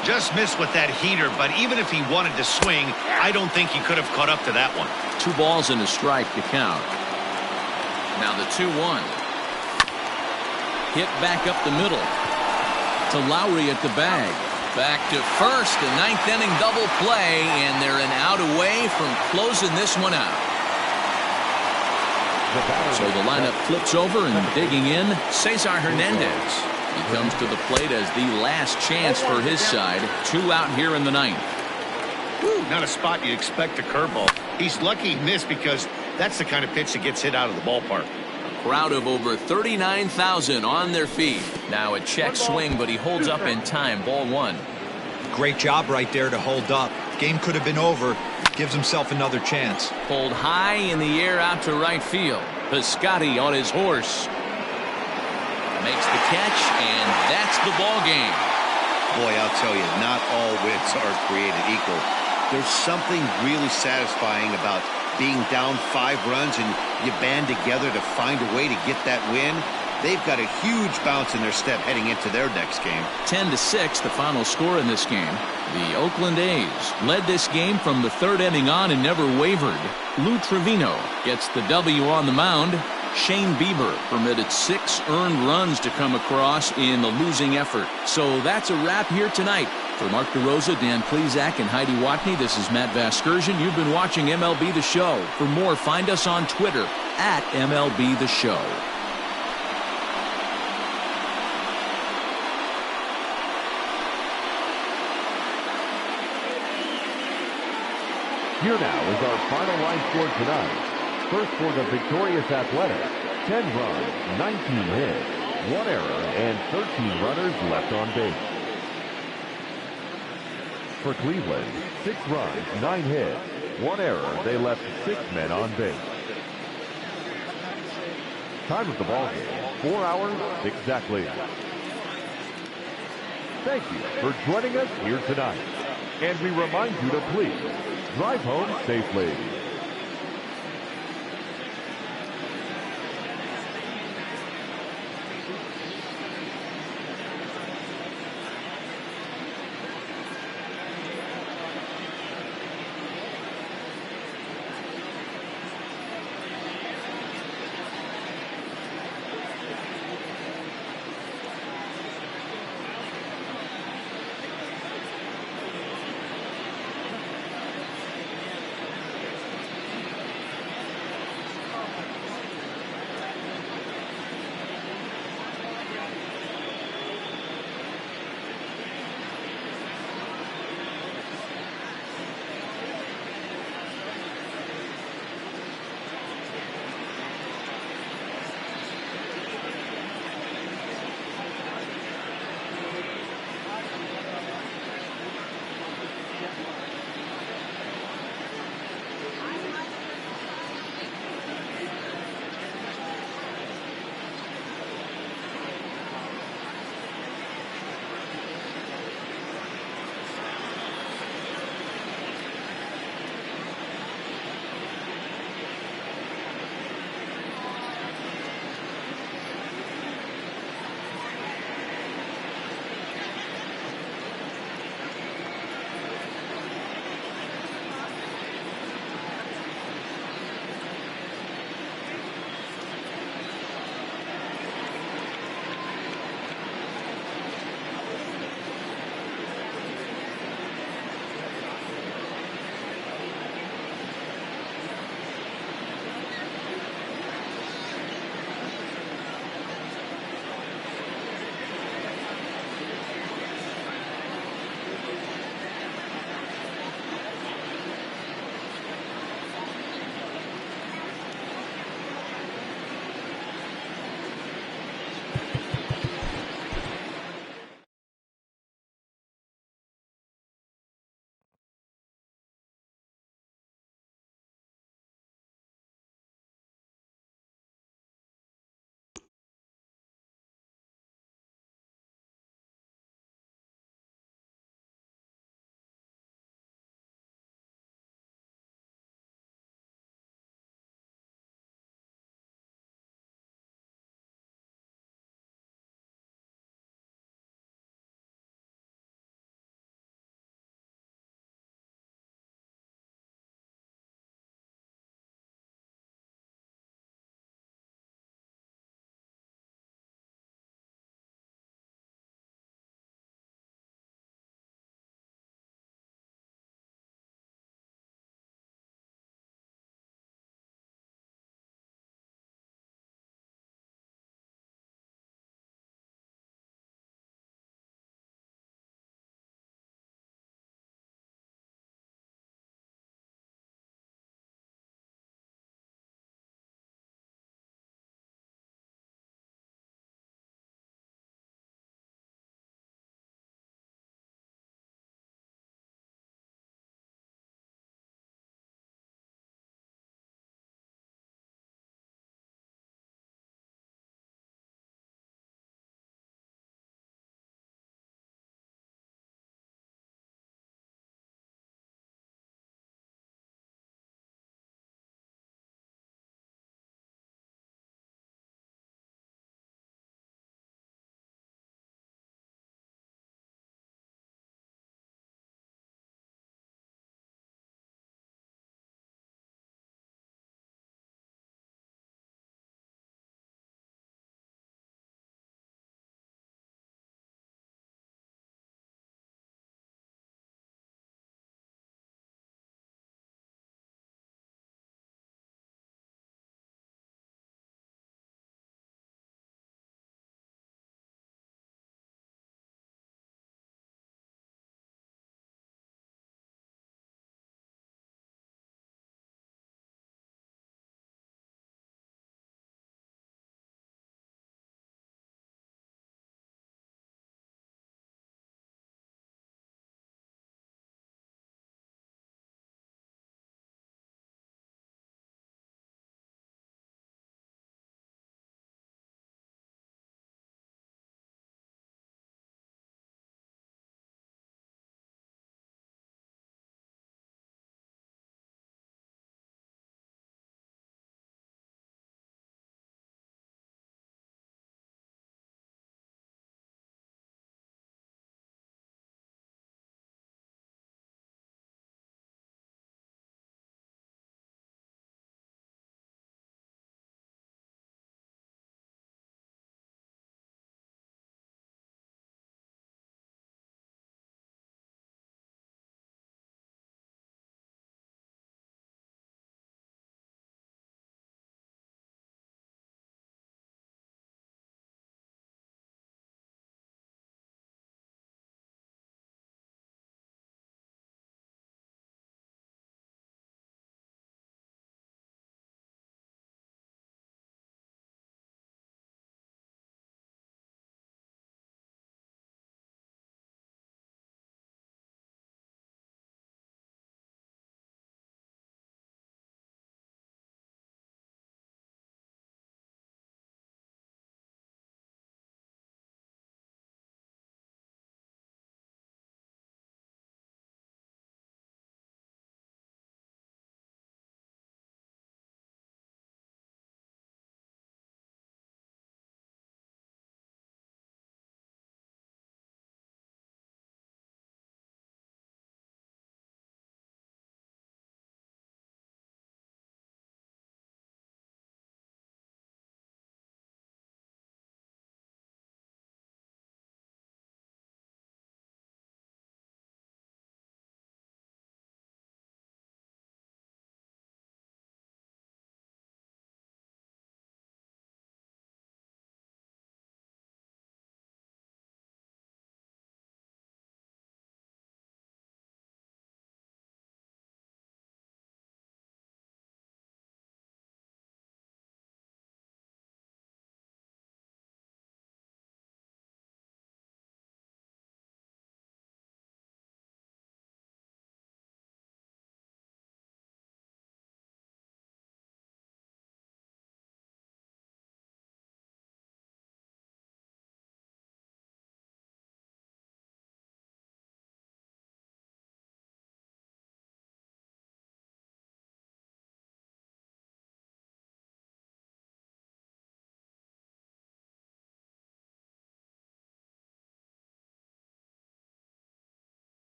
Just missed with that heater, but even if he wanted to swing, I don't think he could have caught up to that one. 2 balls and a strike to count. Now the 2-1. Hit back up the middle to Lowry at the bag. Back to first, a 9th inning double play, and they're an out away from closing this one out. So the lineup flips over, and digging in, Cesar Hernandez. He comes to the plate as the last chance for his side. 2 out here in the 9th. Not a spot you'd expect a curveball. He's lucky he missed because that's the kind of pitch that gets hit out of the ballpark. A crowd of over 39,000 on their feet. Now a check swing, but he holds up in time. Ball 1. Great job right there to hold up. Game could have been over. Gives himself another chance. Pulled high in the air out to right field. Piscotty on his horse. Makes the catch, and that's the ball game. Boy, I'll tell you, not all wins are created equal. There's something really satisfying about being down 5 runs and you band together to find a way to get that win. They've got a huge bounce in their step heading into their next game. 10-6, the final score in this game. The Oakland A's led this game from the 3rd inning on and never wavered. Lou Trevino gets the W on the mound. Shane Bieber permitted 6 earned runs to come across in the losing effort. So that's a wrap here tonight. For Mark DeRosa, Dan Plesac, and Heidi Watney, this is Matt Vasgersian. You've been watching MLB The Show. For more, find us on Twitter at MLB The Show. Here now is our final line score tonight. First for the victorious Athletics, 10 runs, 19 hits. 1 error, and 13 runners left on base. For Cleveland, 6 runs, 9 hits, 1 error. They left 6 men on base. Time of the ball game, 4 hours exactly. Thank you for joining us here tonight. And we remind you to please drive home safely.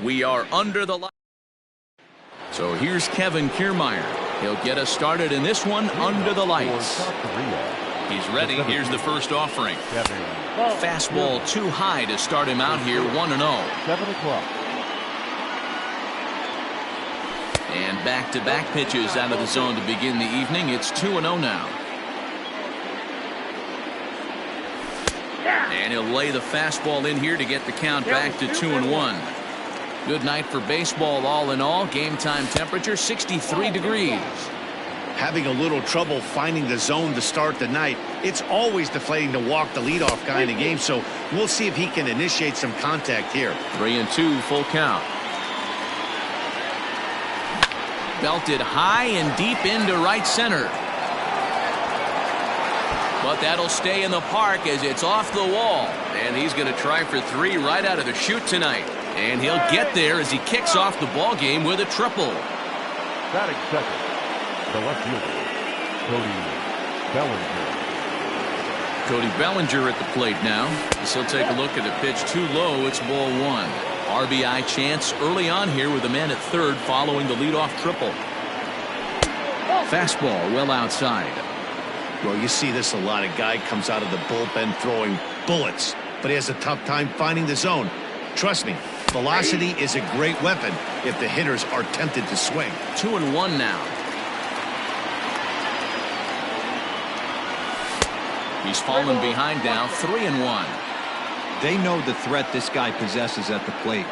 We are under the light. So here's Kevin Kiermaier. He'll get us started in this one under the lights. He's ready. Here's the first offering. Fastball too high to start him out here 1-0. 7 o'clock. And back-to-back pitches out of the zone to begin the evening. It's 2-0 now. And he'll lay the fastball in here to get the count back to 2-1. Good night for baseball all in all. Game time temperature 63 degrees. Having a little trouble finding the zone to start the night. It's always deflating to walk the leadoff guy in the game, so we'll see if he can initiate some contact here. 3-2, full count. Belted high and deep into right center. But that'll stay in the park as it's off the wall. And he's going to try for 3 right out of the chute tonight. And he'll get there as he kicks off the ball game with a triple. Batting second, the left fielder, Cody Bellinger. Cody Bellinger at the plate now. As he'll take a look at the pitch too low. It's ball 1. RBI chance early on here with a man at third following the leadoff triple. Fastball well outside. Well, you see this a lot. A guy comes out of the bullpen throwing bullets, but he has a tough time finding the zone. Trust me, velocity is a great weapon if the hitters are tempted to swing. 2-1 now. He's fallen behind now, 3-1. They know the threat this guy possesses at the plate.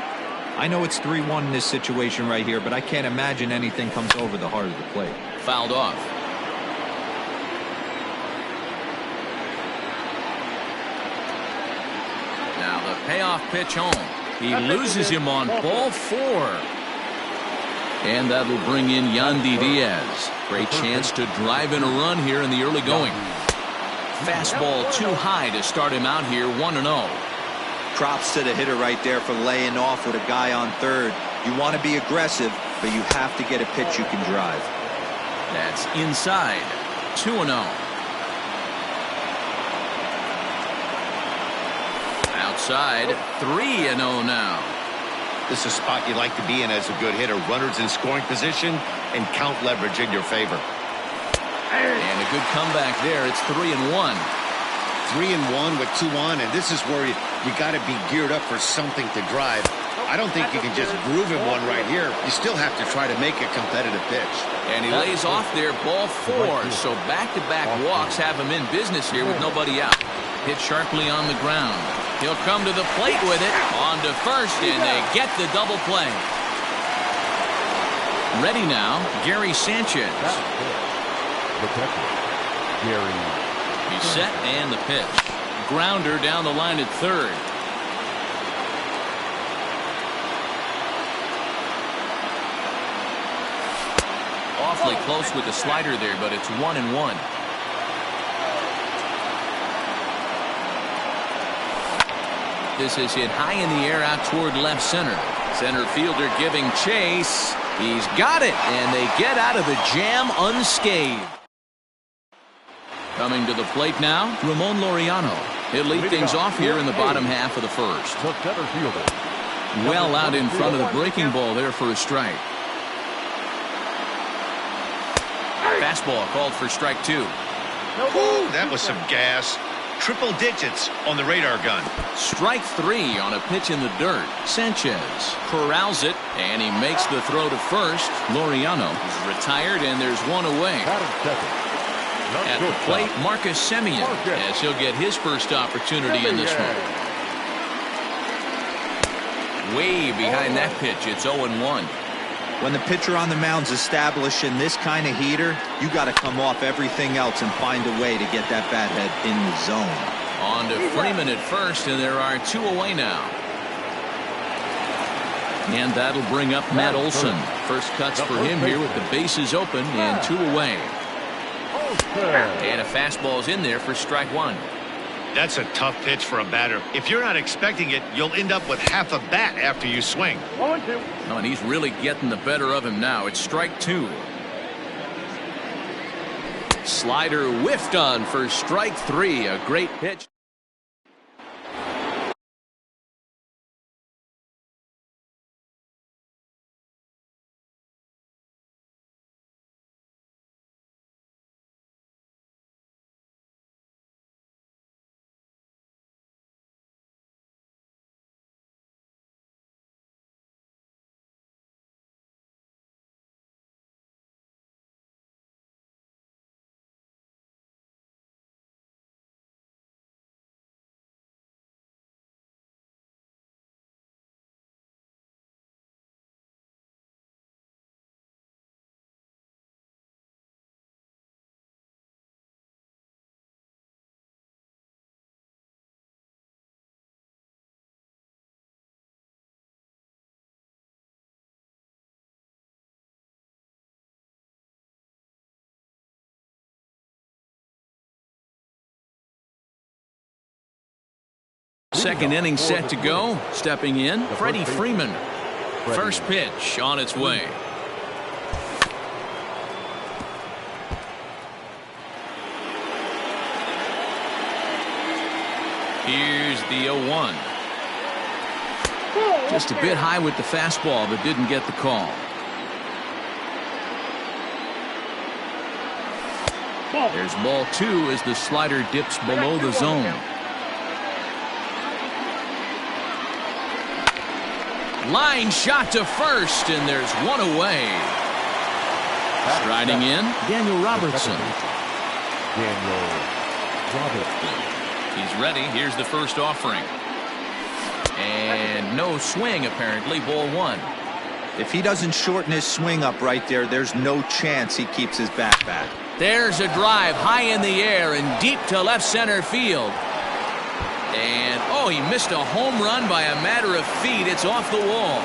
I know it's 3-1 in this situation right here, but I can't imagine anything comes over the heart of the plate. Fouled off. Now the payoff pitch home. He loses him on ball 4. And that'll bring in Yandy Diaz. Great chance to drive in a run here in the early going. Fastball too high to start him out here 1-0. Props to the hitter right there for laying off with a guy on third. You want to be aggressive, but you have to get a pitch you can drive. That's inside. 2-0. Outside. 3-0 now. This is a spot you like to be in as a good hitter. Runners in scoring position and count leverage in your favor. And a good comeback there. It's 3-1. 3-1 with 2 on, and this is where you got to be geared up for something to drive. I don't think you can just groove him one right here. You still have to try to make a competitive pitch. And he lays off there, ball 4. So back-to-back walks have him in business here with nobody out. Hit sharply on the ground. He'll come to the plate with it. On to first, and they get the double play. Ready now, Gary Sanchez. The catcher, Gary. He's set and the pitch. Grounder down the line at third. Awfully close with the slider there, but it's 1-1. This is hit high in the air out toward left center. Center fielder giving chase. He's got it, and they get out of the jam unscathed. Coming to the plate now, Ramon Laureano. He'll lead things off here in the bottom half of the first. The center fielder. Well out in front of the breaking ball there for a strike. Fastball called for strike 2. Ooh, that was some gas. Triple digits on the radar gun. Strike 3 on a pitch in the dirt. Sanchez corrals it, and he makes the throw to first. Laureano is retired, and there's one away. Batting second. At the plate, Marcus Semien, as he'll get his first opportunity in this one. Way behind that pitch, it's 0-1. When the pitcher on the mound's establishing this kind of heater, you got to come off everything else and find a way to get that bat head in the zone. On to Freeman at first, and there are 2 away now. And that'll bring up Matt Olson. First cuts for him here with the bases open and 2 away. And a fastball's in there for strike 1. That's a tough pitch for a batter. If you're not expecting it, you'll end up with half a bat after you swing. 0-2. Oh, and he's really getting the better of him now. It's strike 2. Slider whiffed on for strike 3. A great pitch. second inning set to go. Stepping in, Freddie Freeman. First pitch on its way. Here's the 0-1. Just a bit high with the fastball, but didn't get the call. There's ball 2 as the slider dips below the zone. Line shot to first, and there's one away. Striding in, Daniel Robertson. He's ready. Here's the first offering. And no swing, apparently. Ball 1. If he doesn't shorten his swing up right there, there's no chance he keeps his bat back. There's a drive high in the air and deep to left center field. And, oh, he missed a home run by a matter of feet. It's off the wall.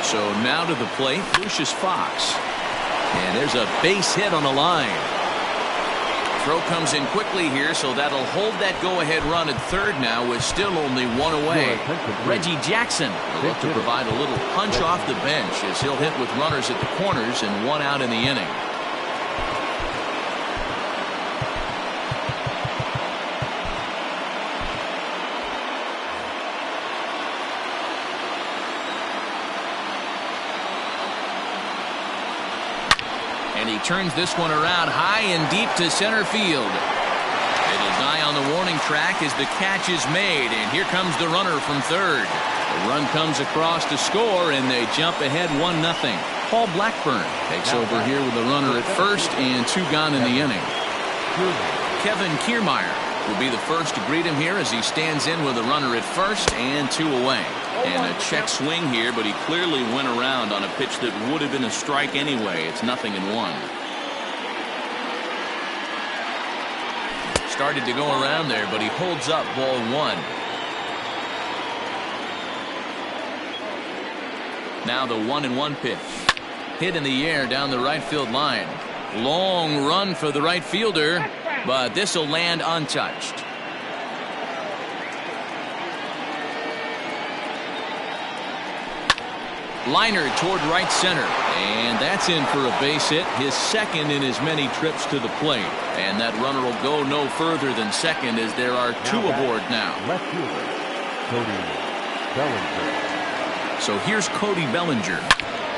So now to the plate, Lucius Fox. And there's a base hit on the line. Throw comes in quickly here, so that'll hold that go-ahead run at third now with still only one away. Reggie Jackson will look to provide a little punch off the bench as he'll hit with runners at the corners and one out in the inning. And he turns this one around high and deep to center field. It'll die on the warning track as the catch is made, and here comes the runner from third. The run comes across to score, and they jump ahead 1-0. Paul Blackburn takes over here with the runner at first and 2 gone in the inning. Kevin Kiermaier will be the first to greet him here as he stands in with a runner at first and 2 away. And a check swing here, but he clearly went around on a pitch that would have been a strike anyway. It's 0-1. Started to go around there, but he holds up ball 1. Now the 1-1 pitch. Hit in the air down the right field line. Long run for the right fielder, but this will land untouched. Liner toward right center, and that's in for a base hit, his second in as many trips to the plate. And that runner will go no further than second as there are 2 aboard now. Left fielder, Cody Bellinger. So here's Cody Bellinger.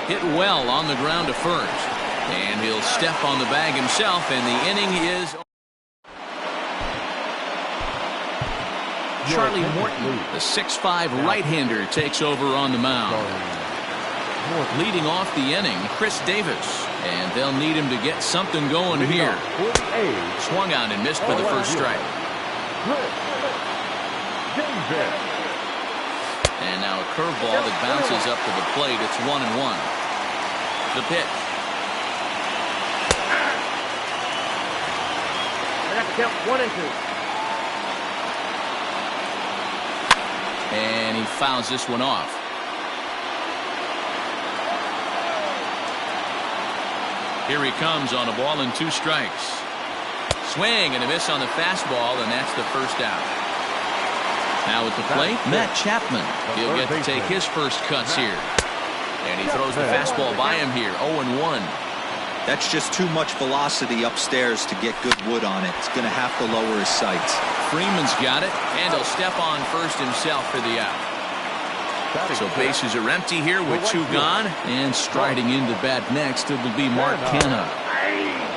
Hit well on the ground to first. And he'll step on the bag himself, and the inning is... Charlie Morton, the 6'5" right-hander, takes over on the mound. Leading off the inning, Chris Davis. And they'll need him to get something going here. Swung on and missed for the first strike. And now a curveball that bounces up to the plate. It's 1-1. The pitch. I got to count 1 and 2. And he fouls this one off. Here he comes on a ball and 2 strikes. Swing and a miss on the fastball, and that's the first out. Now at the plate, Matt Chapman. He'll get to take his first cuts here. And he throws the fastball by him here, 0-1. That's just too much velocity upstairs to get good wood on it. It's going to have to lower his sights. Freeman's got it, and he'll step on first himself for the out. So bases are empty here with 2 gone, and striding into bat next, it'll be Mark Canha.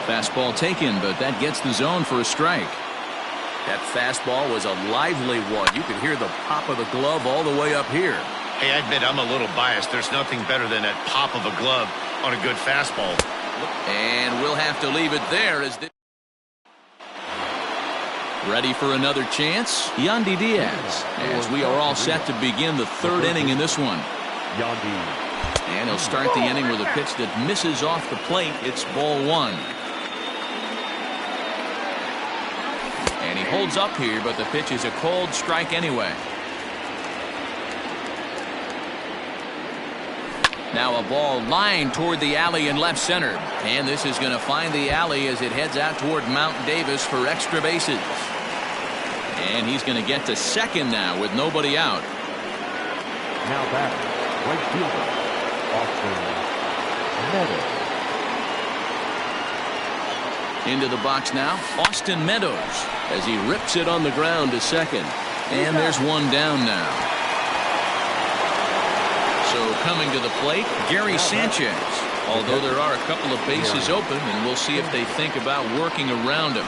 Fastball taken, but that gets the zone for a strike. That fastball was a lively one. You could hear the pop of the glove all the way up here. Hey, I admit I'm a little biased. There's nothing better than that pop of a glove on a good fastball. And we'll have to leave it there as ready for another chance, Yandy Diaz, as we are all set to begin the 3rd inning in this one. And he'll start the inning with a pitch that misses off the plate. It's ball 1. And he holds up here, but the pitch is a cold strike anyway. Now a ball lined toward the alley in left center. And this is going to find the alley as it heads out toward Mount Davis for extra bases. And he's going to get to second now with nobody out. Now batting, right fielder, Austin Meadows. Into the box now, Austin Meadows, as he rips it on the ground to second. And there's one down now. So coming to the plate, Gary Sanchez. Although there are a couple of bases open, and we'll see if they think about working around him.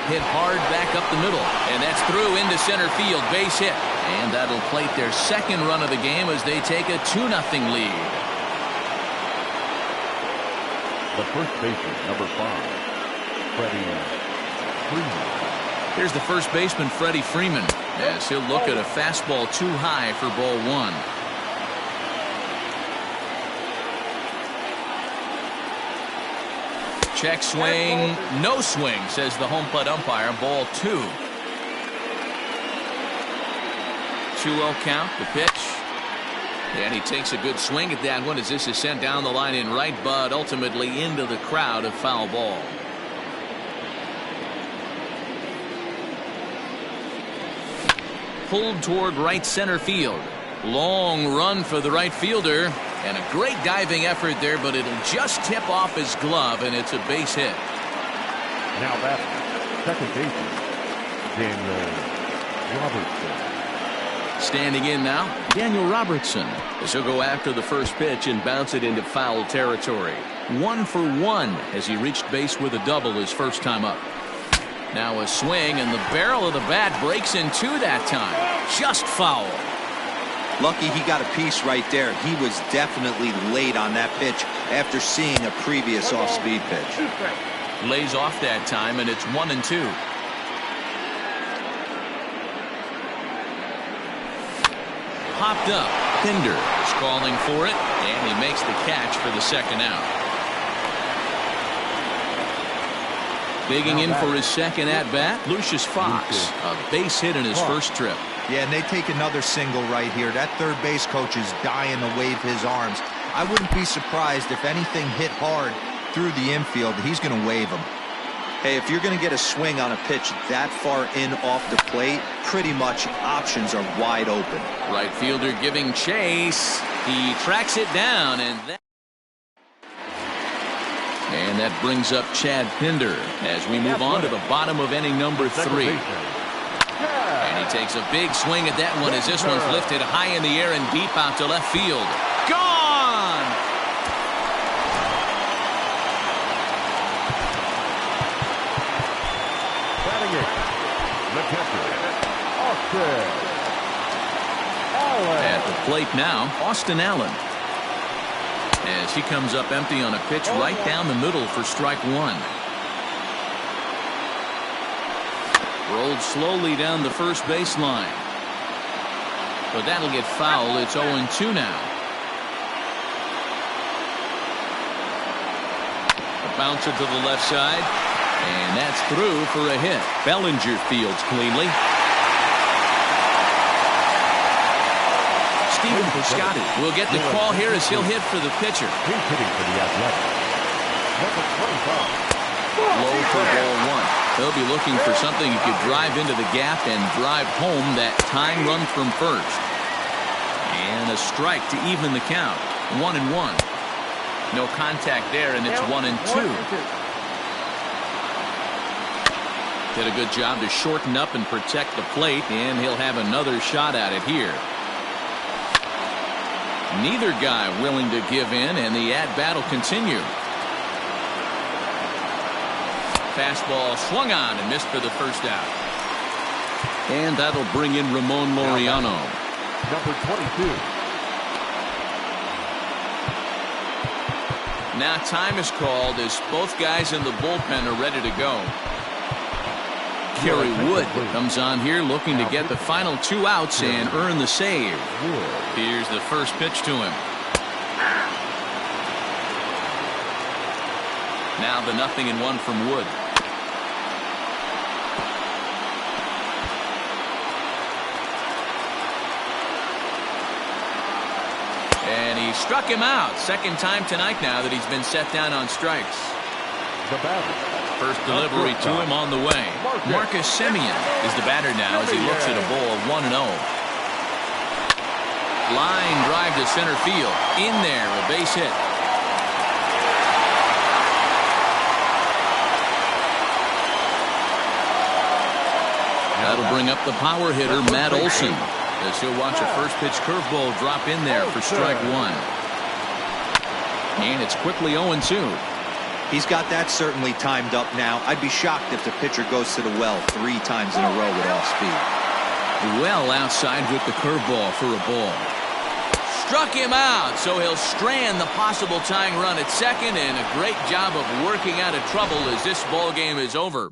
Hit hard back up the middle, and that's through into center field, base hit. And that'll plate their second run of the game as they take a 2-0 lead. The first baseman, number 5. Freddie Freeman. Here's the first baseman, Freddie Freeman, as he'll look at a fastball too high for ball 1. Check swing, no swing, says the home plate umpire. Ball 2. 2-0 count, the pitch. And he takes a good swing at that one as this is sent down the line in right, but ultimately into the crowd, a foul ball. Pulled toward right center field. Long run for the right fielder. And a great diving effort there, but it'll just tip off his glove, and it's a base hit. Now batting, second baseman, Daniel Robertson. Standing in now, Daniel Robertson, as he'll go after the first pitch and bounce it into foul territory. 1 for 1 as he reached base with a double his first time up. Now a swing, and the barrel of the bat breaks in two that time. Just foul. Lucky he got a piece right there. He was definitely late on that pitch after seeing a previous off-speed pitch. Lays off that time, and it's 1-2. Popped up. Pinder is calling for it, and he makes the catch for the second out. Digging in for his second at-bat, Lucius Fox. A base hit in his first trip. Yeah, and they take another single right here. That third base coach is dying to wave his arms. I wouldn't be surprised if anything hit hard through the infield. He's going to wave them. Hey, if you're going to get a swing on a pitch that far in off the plate, pretty much options are wide open. Right fielder giving chase. He tracks it down, and that brings up Chad Pinder as we move on to the bottom of inning number 3. And he takes a big swing at that one as this one's lifted high in the air and deep out to left field. Gone! Batting it, the catcher, Austin Allen. At the plate now, Austin Allen. As he comes up empty on a pitch right down the middle for strike 1. Rolled slowly down the first baseline. But that'll get foul. It's 0-2 now. A bouncer to the left side. And that's through for a hit. Bellinger fields cleanly. Stephen Piscotty will get the call here as he'll hit for the pitcher. He's hitting for the Athletics. Number 25. Low for ball 1. They'll be looking for something he could drive into the gap and drive home that tying run from first. And a strike to even the count. 1-1. No contact there, and it's 1-2. Did a good job to shorten up and protect the plate, and he'll have another shot at it here. Neither guy willing to give in, and the at-bat will continue. Fastball swung on and missed for the first out. And that'll bring in Ramon Laureano. Number 22. Now time is called as both guys in the bullpen are ready to go. Kerry Wood comes on here looking to get the final 2 outs and earn the save. Here's the first pitch to him. Now the 0-1 from Wood. And he struck him out. Second time tonight now that he's been set down on strikes. The batter. First delivery to him on the way. Marcus Semien is the batter now as he looks at a ball of 1-0. Line drive to center field. In there, a base hit. That'll bring up the power hitter, Matt Olson, as he'll watch a first pitch curveball drop in there for strike one. And it's quickly 0-2. He's got that certainly timed up now. I'd be shocked if the pitcher goes to the well 3 times in a row with off speed. Well outside with the curveball for a ball. Struck him out, so he'll strand the possible tying run at second, and a great job of working out of trouble as this ball game is over.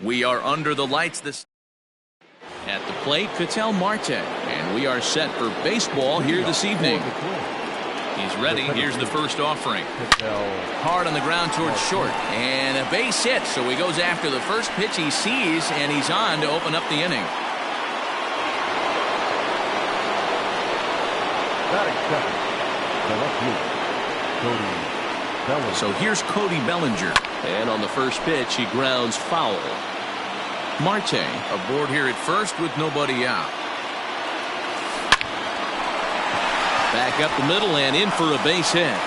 We are under the lights this. At the plate, Ketel Marte. And we are set for baseball here this evening. He's ready. Here's the first offering. Hard on the ground towards short. And a base hit. So he goes after the first pitch he sees, and he's on to open up the inning. So here's Cody Bellinger. And on the first pitch, he grounds foul. Marte aboard here at first with nobody out. Back up the middle and in for a base hit.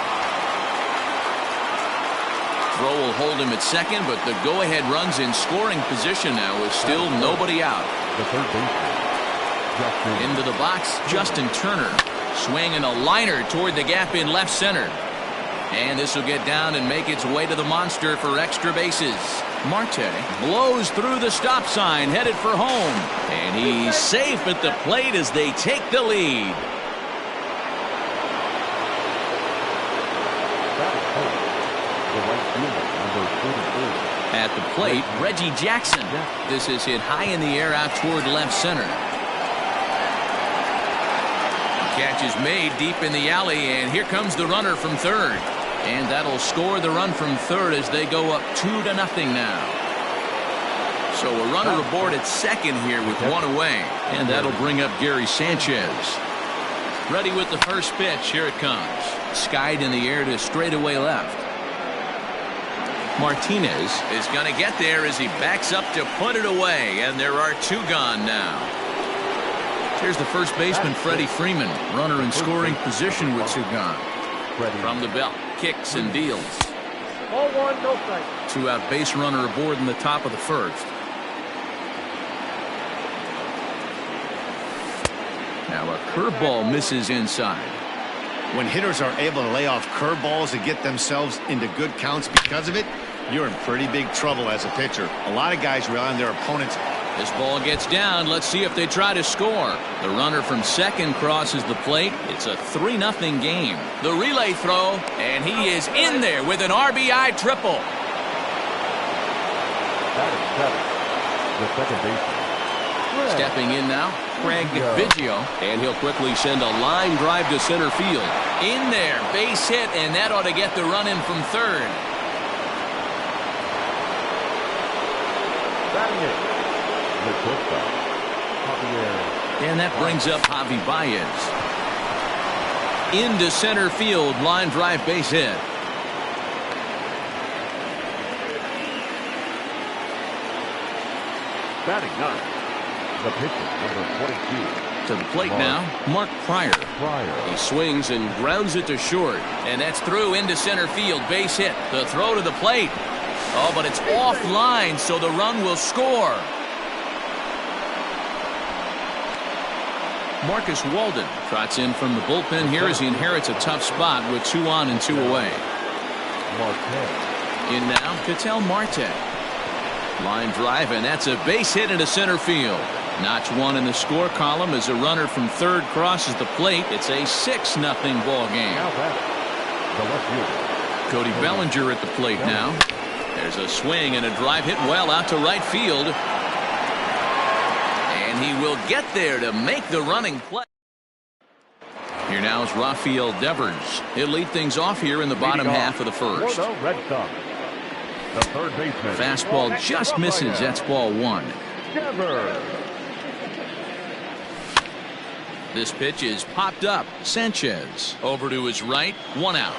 Throw will hold him at second, but the go-ahead run's in scoring position now with still nobody out. The third baseman, Into the box, Justin Turner. Swinging a liner toward the gap in left center. And this will get down and make its way to the monster for extra bases. Marte blows through the stop sign, headed for home. And he's safe at the plate as they take the lead. At the plate, Reggie Jackson. This is hit high in the air out toward left center. Catch is made deep in the alley, and here comes the runner from third. And that'll score the run from third as they go up 2-0 now. So a runner aboard at second here with one away. And that'll bring up Gary Sanchez. Ready with the first pitch. Here it comes. Skied in the air to straightaway left. Martinez is going to get there as he backs up to put it away. And there are 2 gone now. Here's the first baseman, Freddie Freeman. Runner in scoring position with 2 gone. From the belt, kicks and deals. Ball 1, no strike. 2-out base runner aboard in the top of the first. Now a curveball misses inside. When hitters are able to lay off curveballs and get themselves into good counts because of it, you're in pretty big trouble as a pitcher. A lot of guys rely on their opponents. This ball gets down. Let's see if they try to score. The runner from second crosses the plate. It's a 3-0 game. The relay throw, and he is in there with an RBI triple. the second baseman. Stepping in now, Craig Biggio. And he'll quickly send a line drive to center field. In there, base hit, and that ought to get the run in from third. Batting it. The shortstop, Javier. And that brings up Javi Baez. Into center field, line drive, base hit. Batting ninth, the pitcher, number 22. To the plate now, Mark Pryor. He swings and grounds it to short. And that's through into center field, base hit. The throw to the plate. Oh, but it's offline, so the run will score. Marcus Walden trots in from the bullpen here as he inherits a tough spot with 2 on and 2 away. In now, Ketel Marte. Line drive, and that's a base hit into center field. Notch 1 in the score column as a runner from third crosses the plate. It's a 6-0 ball game. Cody Bellinger at the plate now. There's a swing and a drive hit well out to right field. And he will get there to make the running play. Here now is Rafael Devers. He'll lead things off here in the bottom half of the first. Red Sox, the third baseman. Fastball just misses. That's ball 1. Devers. This pitch is popped up. Sanchez over to his right. 1 out.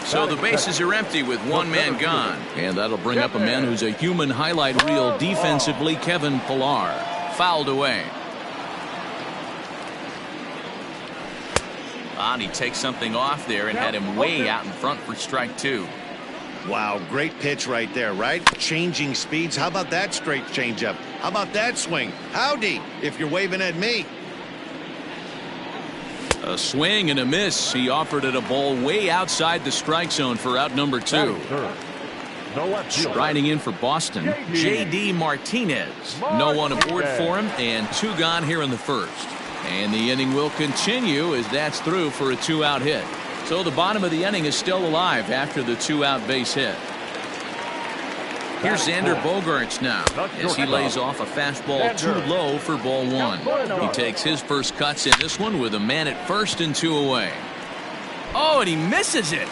So the bases are empty with 1 man gone. And that'll bring up a man who's a human highlight reel defensively, Kevin Pillar. Fouled away. And he takes something off there and had him way out in front for strike 2. Wow, great pitch right there, right? Changing speeds. How about that straight changeup? How about that swing? Howdy, if you're waving at me. A swing and a miss. He offered it a ball way outside the strike zone for out number 2. Striding in for Boston, J.D. Martinez. No one aboard for him, and 2 gone here in the first. And the inning will continue as that's through for a 2-out hit. So the bottom of the inning is still alive after the 2-out base hit. Here's Xander Bogaerts now as he lays off a fastball too low for ball 1. He takes his first cuts in this one with a man at first and 2 away. Oh, and he misses it.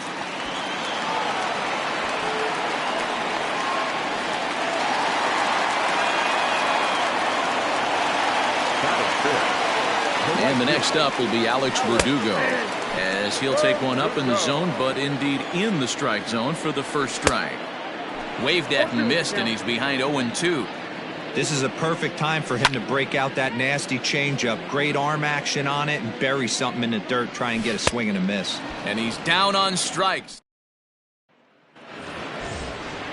And the next up will be Alex Verdugo as he'll take one up in the zone, but indeed in the strike zone for the first strike. Waved at and missed, and he's behind 0-2. This is a perfect time for him to break out that nasty changeup. Great arm action on it and bury something in the dirt, try and get a swing and a miss. And he's down on strikes.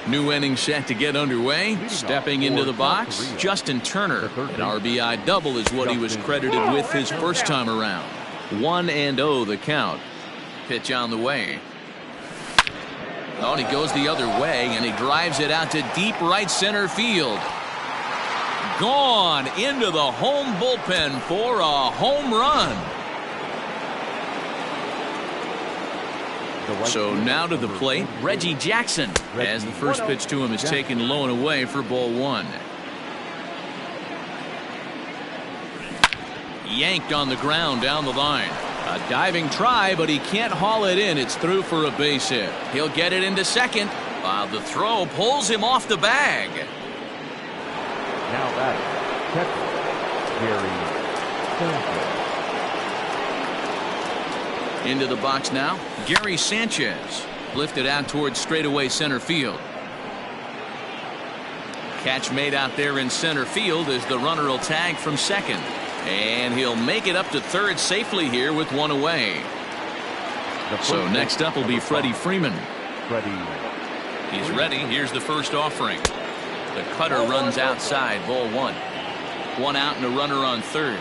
New inning set to get underway. Stepping into the box, Justin Turner. An RBI double is what he was credited with his first time around. 1-0 the count. Pitch on the way. Oh, and he goes the other way, and he drives it out to deep right center field. Gone into the home bullpen for a home run. So now to the plate, Reggie Jackson, as the first pitch to him is taken low and away for ball 1. Yanked on the ground down the line. A diving try, but he can't haul it in. It's through for a base hit. He'll get it into second while the throw pulls him off the bag. Now batting, catcher, Gary Sanchez. Into the box now, Gary Sanchez. Lifted out towards straightaway center field. Catch made out there in center field as the runner will tag from second. And he'll make it up to third safely here with one away. So next up will be Freddie Freeman. He's ready. Here's the first offering. The cutter runs outside, ball 1. 1 out and a runner on third.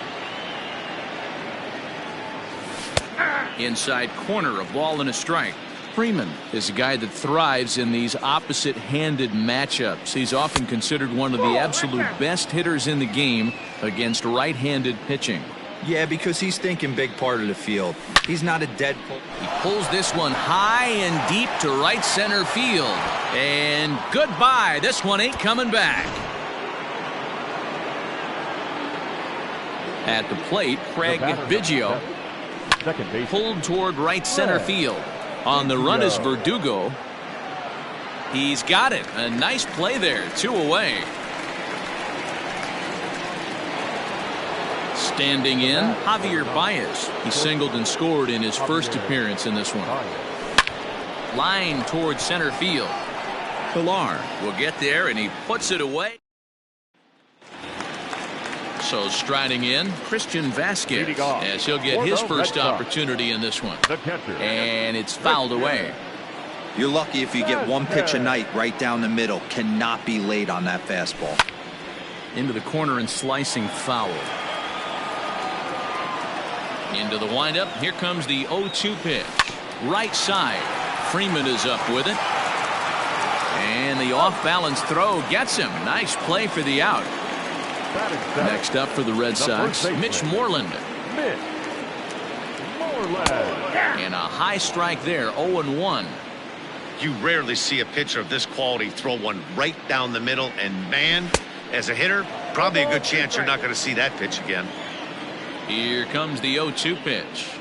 Inside corner, a ball and a strike. Freeman is a guy that thrives in these opposite-handed matchups. He's often considered one of the absolute best hitters in the game against right-handed pitching. Yeah, because he's thinking big part of the field. He's not a dead pull. He pulls this one high and deep to right center field. And goodbye. This one ain't coming back. At the plate, Craig Biggio pulled toward right center field. On the run is Verdugo. He's got it. A nice play there. 2 away. Standing in, Javier Baez. He singled and scored in his first appearance in this one. Line towards center field. Pilar will get there, and he puts it away. So striding in, Christian Vasquez, as he'll get his first opportunity in this one. And it's fouled away. You're lucky if you get one pitch a night right down the middle. Cannot be late on that fastball. Into the corner and slicing foul. Into the windup. Here comes the 0-2 pitch. Right side. Freeman is up with it. And the off-balance throw gets him. Nice play for the out. Next up for the Red Sox, Mitch Moreland. And a high strike there, 0-1. You rarely see a pitcher of this quality throw one right down the middle, and man, as a hitter, probably a good chance you're not going to see that pitch again. Here comes the 0-2 pitch.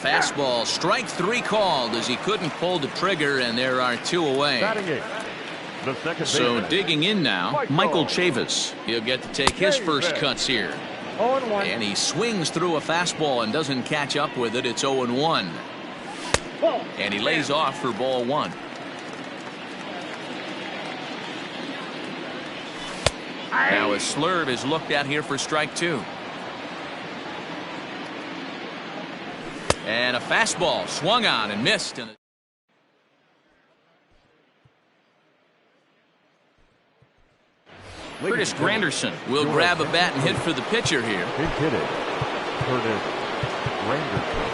Fastball, strike 3 called as he couldn't pull the trigger, and there are 2 away. So digging in now, Michael Chavis. He'll get to take his first cuts here. And he swings through a fastball and doesn't catch up with it. It's 0-1. And he lays off for ball 1. Now a slurve is looked at here for strike 2. And a fastball swung on and missed. Curtis Granderson will grab a bat and hit for the pitcher here. Curtis Granderson.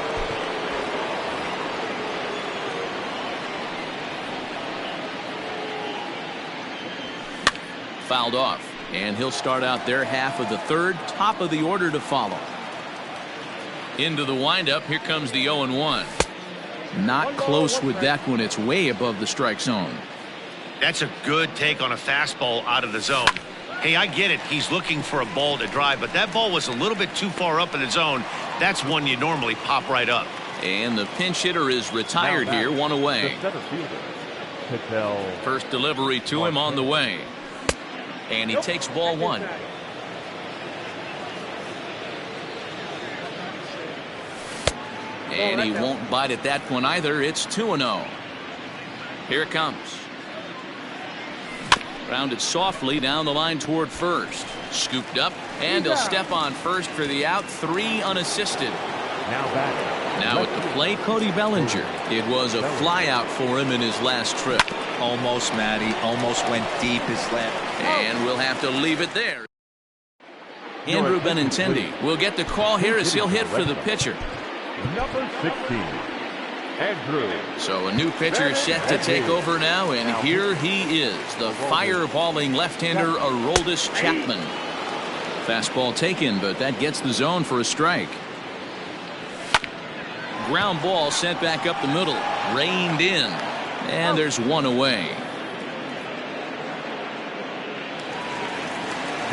Fouled off, and he'll start out their half of the third. Top of the order to follow. Into the windup. Here comes the 0-1. Not close with that one. It's way above the strike zone. That's a good take on a fastball out of the zone. Hey, I get it. He's looking for a ball to drive, but that ball was a little bit too far up in the zone. That's one you normally pop right up. And the pinch hitter is retired here, one away. The center fielder, Patel. First delivery to him on the way. And he takes ball one. And he won't bite at that one either. It's 2-0. Here it comes. Grounded softly down the line toward first. Scooped up, and he'll step on first for the out. 3 unassisted. Now back. Now at the plate, Cody Bellinger. It was a fly out for him in his last trip. Almost, Matty. Almost went deep his left. And we'll have to leave it there. Andrew Benintendi will get the call here as he'll hit for the pitcher. Number 16, Andrew. So a new pitcher set to take over now, and here he is, the fireballing left-hander Aroldis Chapman. Fastball taken, but that gets the zone for a strike. Ground ball sent back up the middle, reined in, and there's one away.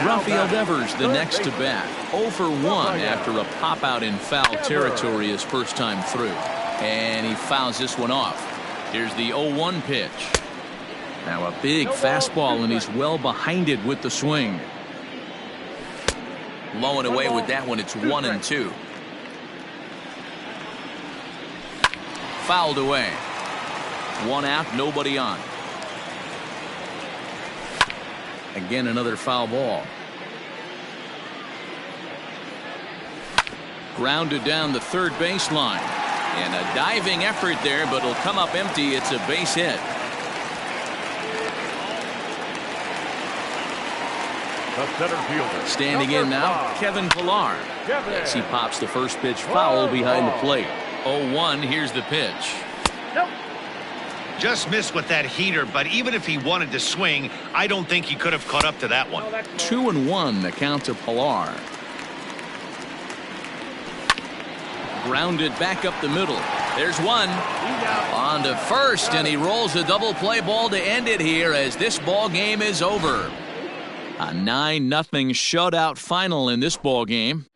Rafael Devers the next to bat. 0 for 1 after a pop out in foul territory his first time through. And he fouls this one off. Here's the 0-1 pitch. Now a big fastball, and he's well behind it with the swing. Low and away with that one. It's 1-2. Fouled away. 1 out, nobody on. Again, another foul ball. Grounded down the third baseline. And a diving effort there, but it'll come up empty. It's a base hit. The center fielder. Standing in now, Kevin Pillar. As he pops the first pitch foul behind the plate. 0-1, here's the pitch. Just missed with that heater, but even if he wanted to swing, I don't think he could have caught up to that one. 2-1, the count to Pillar. Grounded back up the middle. There's one. On to first, and he rolls a double play ball to end it here as this ball game is over. A 9-0 shutout final in this ball game.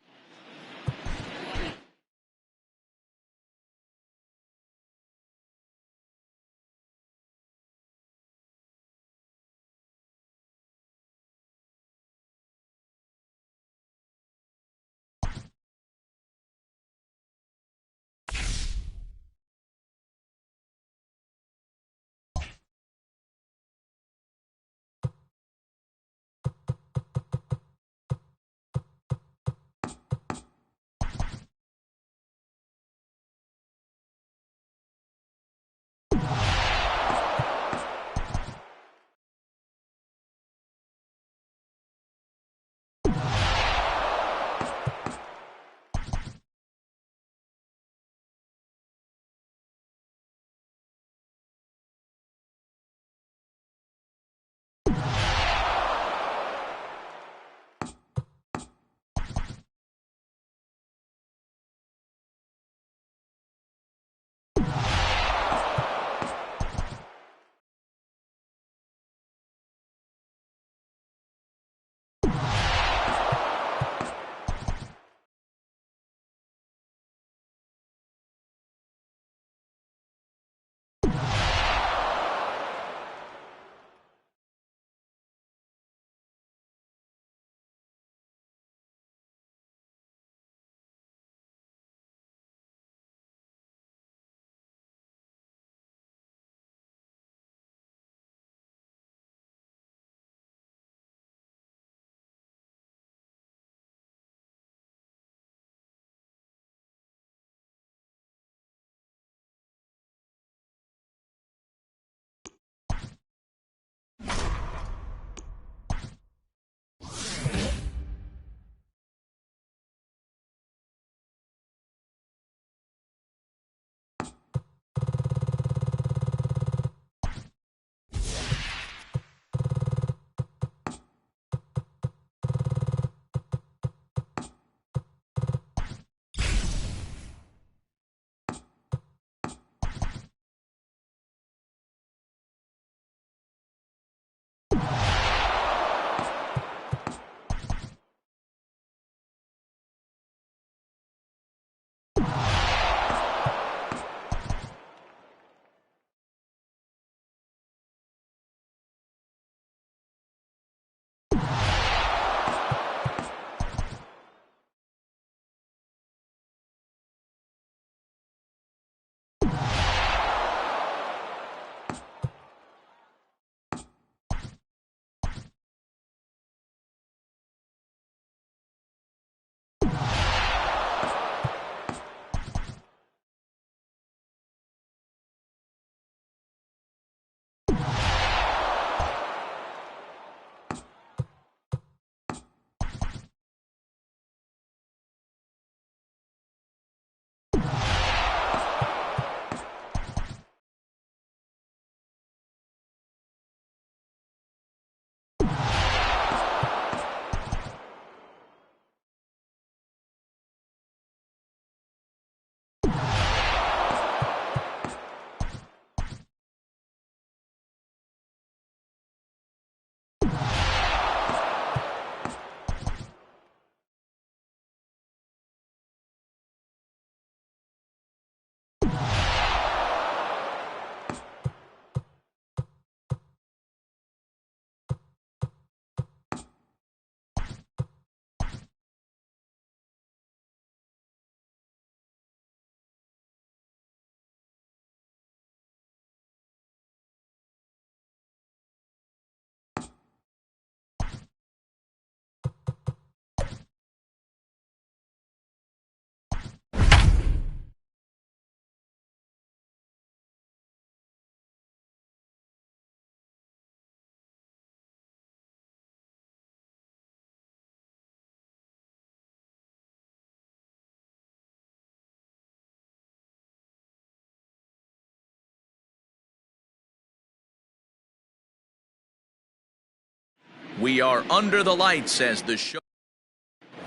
We are under the lights as the show.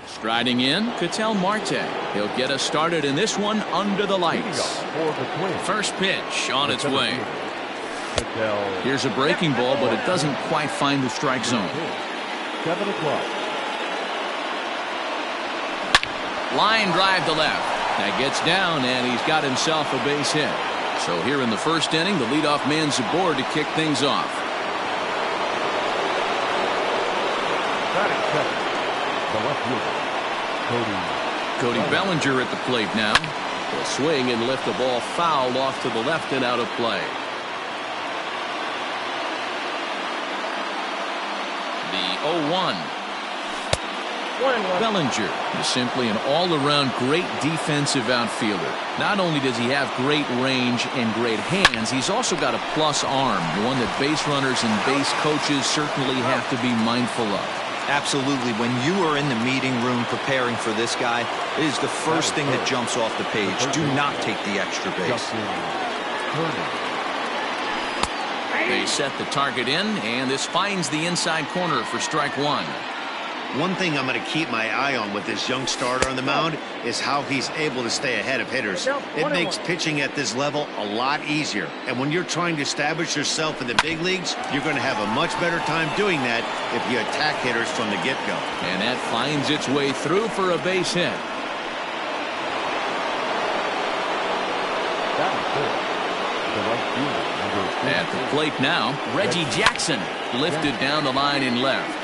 Striding in, Ketel Marte. He'll get us started in this one under the lights. First pitch on its way. Here's a breaking ball, but it doesn't quite find the strike zone. 7 o'clock. Line drive to left. That gets down, and he's got himself a base hit. So here in the first inning, the leadoff man's aboard to kick things off. Batting second, the left fielder, Cody Bellinger at the plate now. Will swing and lift the ball foul off to the left and out of play. The 0-1. Bellinger is simply an all-around great defensive outfielder. Not only does he have great range and great hands, he's also got a plus arm, one that base runners and base coaches certainly have to be mindful of. Absolutely. When you are in the meeting room preparing for this guy, it is the first thing that jumps off the page. Do not take the extra base. They set the target in, and this finds the inside corner for strike one. One thing I'm going to keep my eye on with this young starter on the mound is how he's able to stay ahead of hitters. It makes pitching at this level a lot easier. And when you're trying to establish yourself in the big leagues, you're going to have a much better time doing that if you attack hitters from the get-go. And that finds its way through for a base hit. At the plate now, Reggie Jackson lifted down the line in left.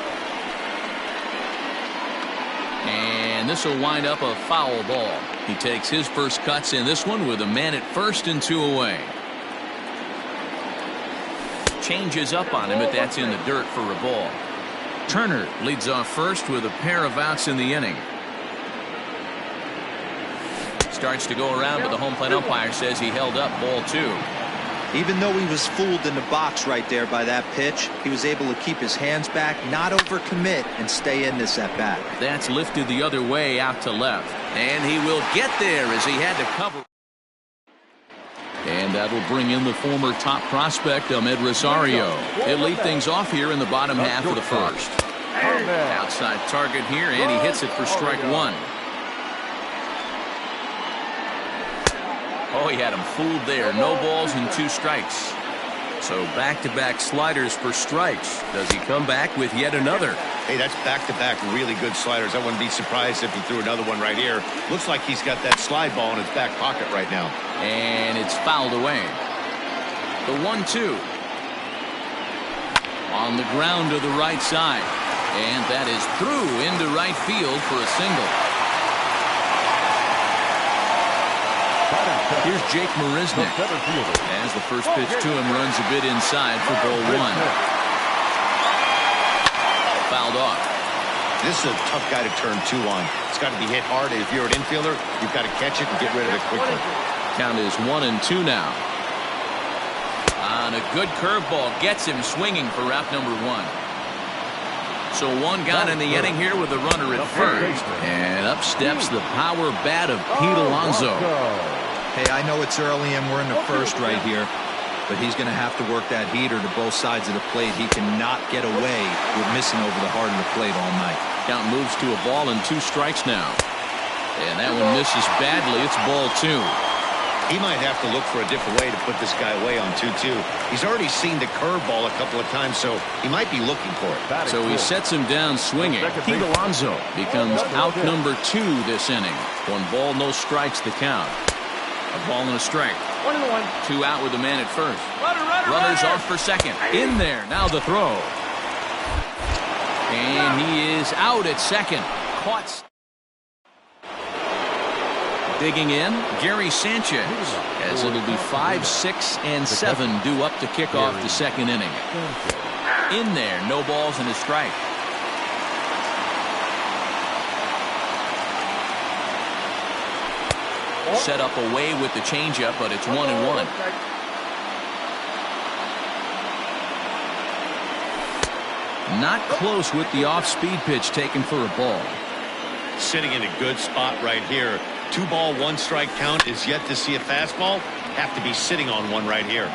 And this will wind up a foul ball. He takes his first cuts in this one with a man at first and 2 away. Changes up on him, but that's in the dirt for a ball. Turner leads off first with a pair of outs in the inning. Starts to go around, but the home plate umpire says he held up ball 2. Even though he was fooled in the box right there by that pitch, he was able to keep his hands back, not overcommit, and stay in this at bat. That's lifted the other way out to left. And he will get there as he had to cover. And that'll bring in the former top prospect, Ahmed Rosario. He'll lead things off here in the bottom half of the first. Outside target here, and he hits it for strike one. Oh, he had him fooled there. No balls and 2 strikes. So back-to-back sliders for strikes. Does he come back with yet another? Hey, that's back-to-back really good sliders. I wouldn't be surprised if he threw another one right here. Looks like he's got that slide ball in his back pocket right now. And it's fouled away. The 1-2. On the ground to the right side. And that is through into right field for a single. Here's Jake Marisnick as the first pitch to him runs a bit inside for ball 1. Fouled off. This is a tough guy to turn 2 on. It's got to be hit hard. If you're an infielder, you've got to catch it and get rid of it quickly. Count is 1-2 now. On a good curveball gets him swinging for route number 1. So one gone in the inning here with a runner at first. And up steps the power bat of Pete Alonso. Hey, I know it's early and we're in the first right here, but he's going to have to work that heater to both sides of the plate. He cannot get away with missing over the heart of the plate all night. Count moves to a ball and 2 strikes now. And that one misses badly. It's ball 2. He might have to look for a different way to put this guy away on 2-2. He's already seen the curveball a couple of times, so he might be looking for it. So he sets him down swinging. Pete Alonso becomes out number 2 this inning. 1 ball, no strikes the count. A ball and a strike. 2 out with the man at first. Runners off for second. In there. Now the throw. And he is out at second. Caught. Digging in, Gary Sanchez, as it'll be 5, 6, and 7 due up to kick off the second inning. In there. No balls and a strike. Set up away with the changeup, but it's 1-1. Not close with the off-speed pitch taken for a ball. Sitting in a good spot right here. 2 ball, 1 strike count is yet to see a fastball. Have to be sitting on one right here.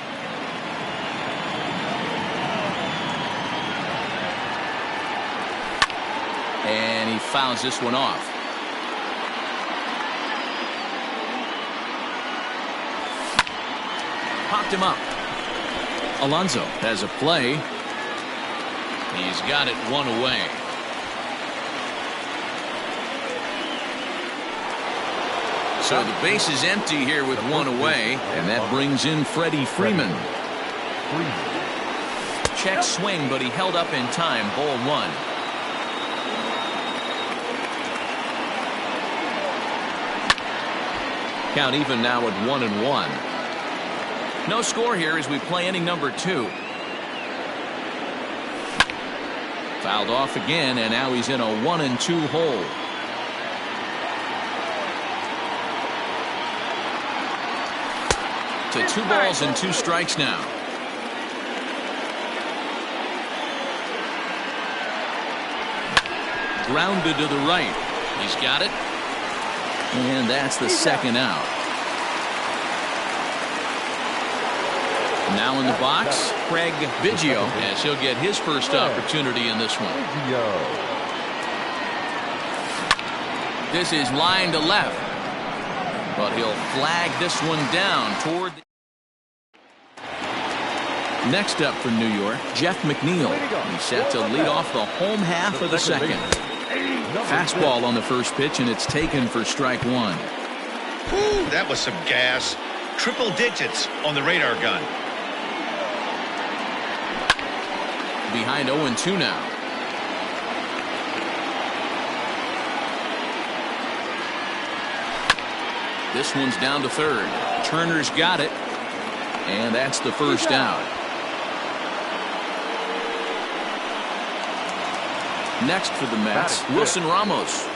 And he fouls this one off. Popped him up. Alonso has a play. He's got it one away. So the base is empty here with one away, and that brings in Freddie Freeman. Check swing, but he held up in time. Ball one. Count even now at 1-1. No score here as we play inning number 2. Fouled off again, and now he's in a 1-2 hole. To 2 balls and 2 strikes now. Grounded to the right. He's got it. And that's the second out. Now in the box, Craig Biggio, as he'll get his first opportunity in this one. This is line to left. But he'll flag this one down toward the... Next up for New York, Jeff McNeil. He's set to lead off the home half of the second. Fastball on the first pitch, and it's taken for strike one. Whew, that was some gas. Triple digits on the radar gun. Behind 0-2 now. This one's down to third. Turner's got it. And that's the first out. Next for the Mets, Wilson Ramos.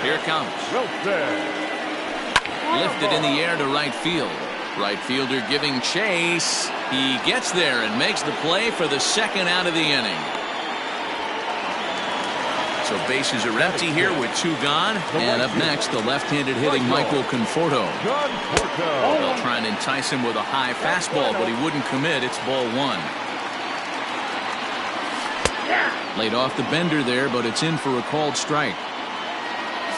Here it comes. Lifted in the air to right field. Right fielder giving chase. He gets there and makes the play for the second out of the inning. So bases are empty here with 2 gone. And up next, the left-handed hitting Michael Conforto. They'll try and entice him with a high fastball, but he wouldn't commit. It's ball 1. Laid off the bender there, but it's in for a called strike.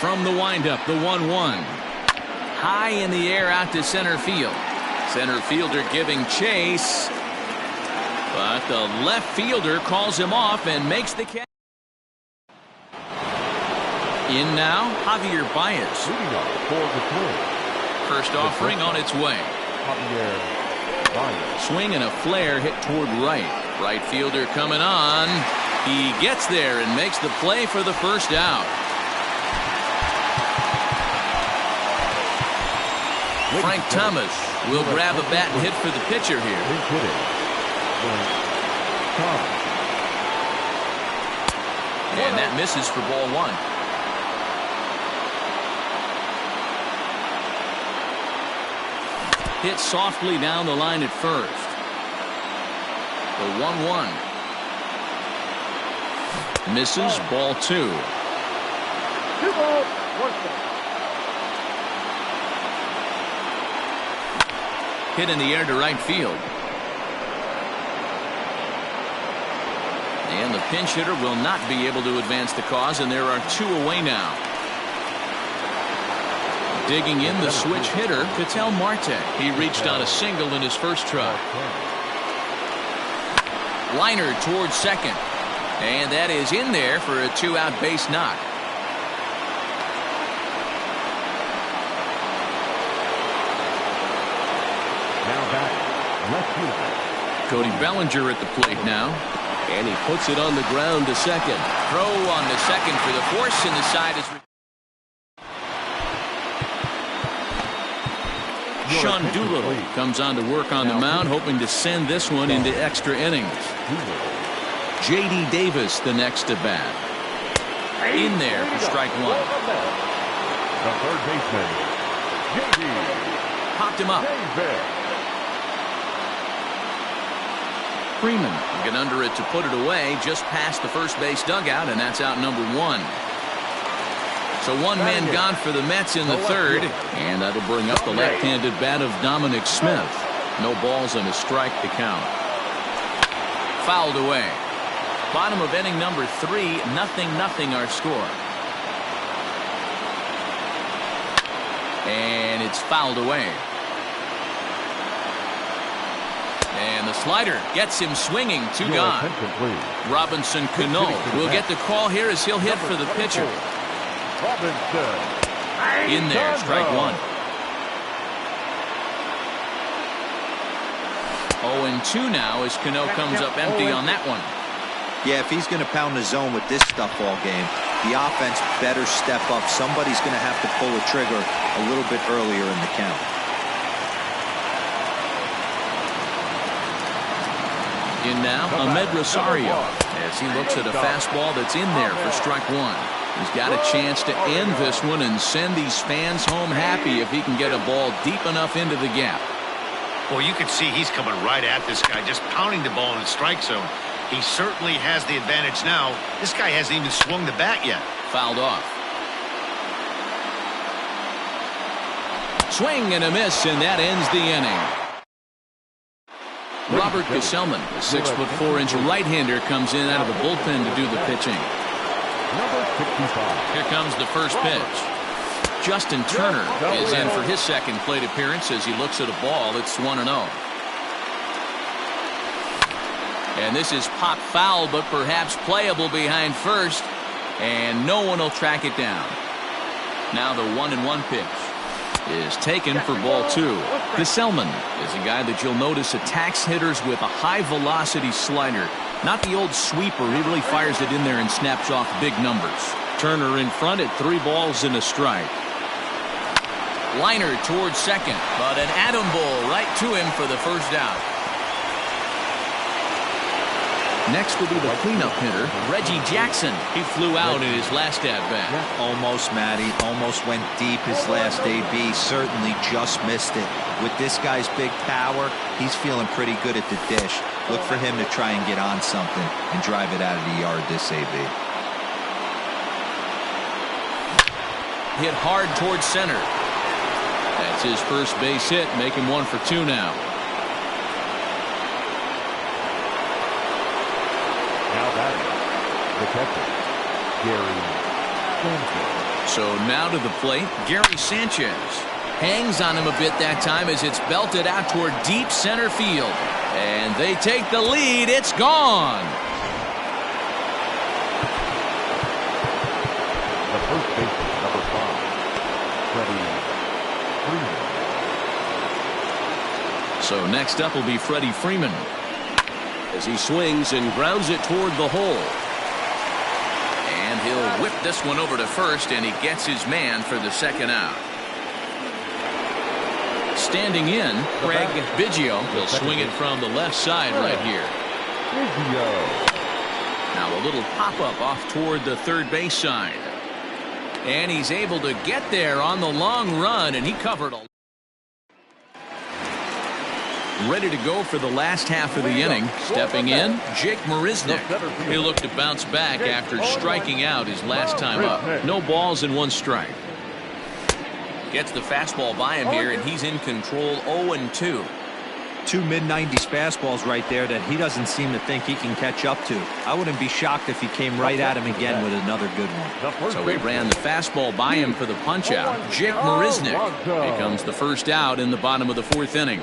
From the windup, the 1-1. High in the air out to center field. Center fielder giving chase. But the left fielder calls him off and makes the catch. In now, Javier Baez. First offering on its way. Swing and a flare hit toward right. Right fielder coming on. He gets there and makes the play for the first out. Frank Thomas will grab a bat and hit for the pitcher here. And that misses for ball 1. Hit softly down the line at first. The 1-1. Misses, ball 2. 2 balls, 1 strike. Hit in the air to right field. And the pinch hitter will not be able to advance the cause, and there are 2 away now. Digging in the switch hitter, Ketel Marte. He reached on a single in his first try. Liner towards second. And that is in there for a 2-out base knock. Now back, left field. Cody Bellinger at the plate now. And he puts it on the ground to second. Throw on the second for the force, and the side is... Sean Doolittle comes on to work on the mound, hoping to send this one into extra innings. J.D. Davis the next at bat. In there for strike 1. The third baseman, J.D. Popped him up. Freeman will get under it to put it away just past the first base dugout, and that's out number 1. So 1 man gone for the Mets in the third, and that'll bring up the left-handed bat of Dominic Smith. No balls and a strike to count. Fouled away. Bottom of inning number 3, 0-0 our score. And it's fouled away. And the slider gets him swinging. 2 gone. Robinson Cano will get the call here as he'll hit for the pitcher. In there, strike 1. 0-2 now as Cano comes up empty on that one. Yeah, if he's going to pound the zone with this stuff all game, the offense better step up. Somebody's going to have to pull the trigger a little bit earlier in the count. In now, Ahmed Rosario, as he looks at a fastball that's in there for strike 1. He's got a chance to end this one and send these fans home happy if he can get a ball deep enough into the gap. Well, you can see he's coming right at this guy, just pounding the ball in the strike zone. He certainly has the advantage now. This guy hasn't even swung the bat yet. Fouled off. Swing and a miss, and that ends the inning. Robert Gesellman, the 6'4" right-hander, comes in out of the bullpen to do the pitching. Number 65. Here comes the first pitch. Justin Turner is in for his second plate appearance as he looks at a ball. It's 1-0. And this is pop foul, but perhaps playable behind first. And no one will track it down. Now the 1-1 pitch is taken for ball 2. Gesellman is a guy that you'll notice attacks hitters with a high-velocity slider. Not the old sweeper. He really fires it in there and snaps off big numbers. Turner in front at 3 balls and a strike. Liner towards second, but an atom ball right to him for the first out. Next will be the cleanup hitter, Reggie Jackson. He flew out in his last at-bat. Almost, Matty. Almost went deep his last AB. Certainly just missed it. With this guy's big power, he's feeling pretty good at the dish. Look for him to try and get on something and drive it out of the yard this AB. Hit hard towards center. That's his first base hit, making 1 for 2 now. Now batting, the catcher, Gary Sanchez. So now to the plate, Gary Sanchez. Hangs on him a bit that time as it's belted out toward deep center field. And they take the lead. It's gone. The first baseman, number 5, Freddie Freeman. So next up will be Freddie Freeman as he swings and grounds it toward the hole. And he'll whip this one over to first, and he gets his man for the second out. Standing in, Craig Biggio will swing it from the left side right here. Now a little pop-up off toward the third base side. And he's able to get there on the long run, and he covered a... Ready to go for the last half of the inning. Stepping in, Jake Marisnick. He'll look to bounce back after striking out his last time up. No balls and 1 strike. Gets the fastball by him here, and he's in control. 0-2. 2 mid-90s fastballs right there that he doesn't seem to think he can catch up to. I wouldn't be shocked if he came right at him again with another good one. So he ran the fastball by him for the punch-out. Jake Marisnick. Here comes the first out in the bottom of the 4th inning.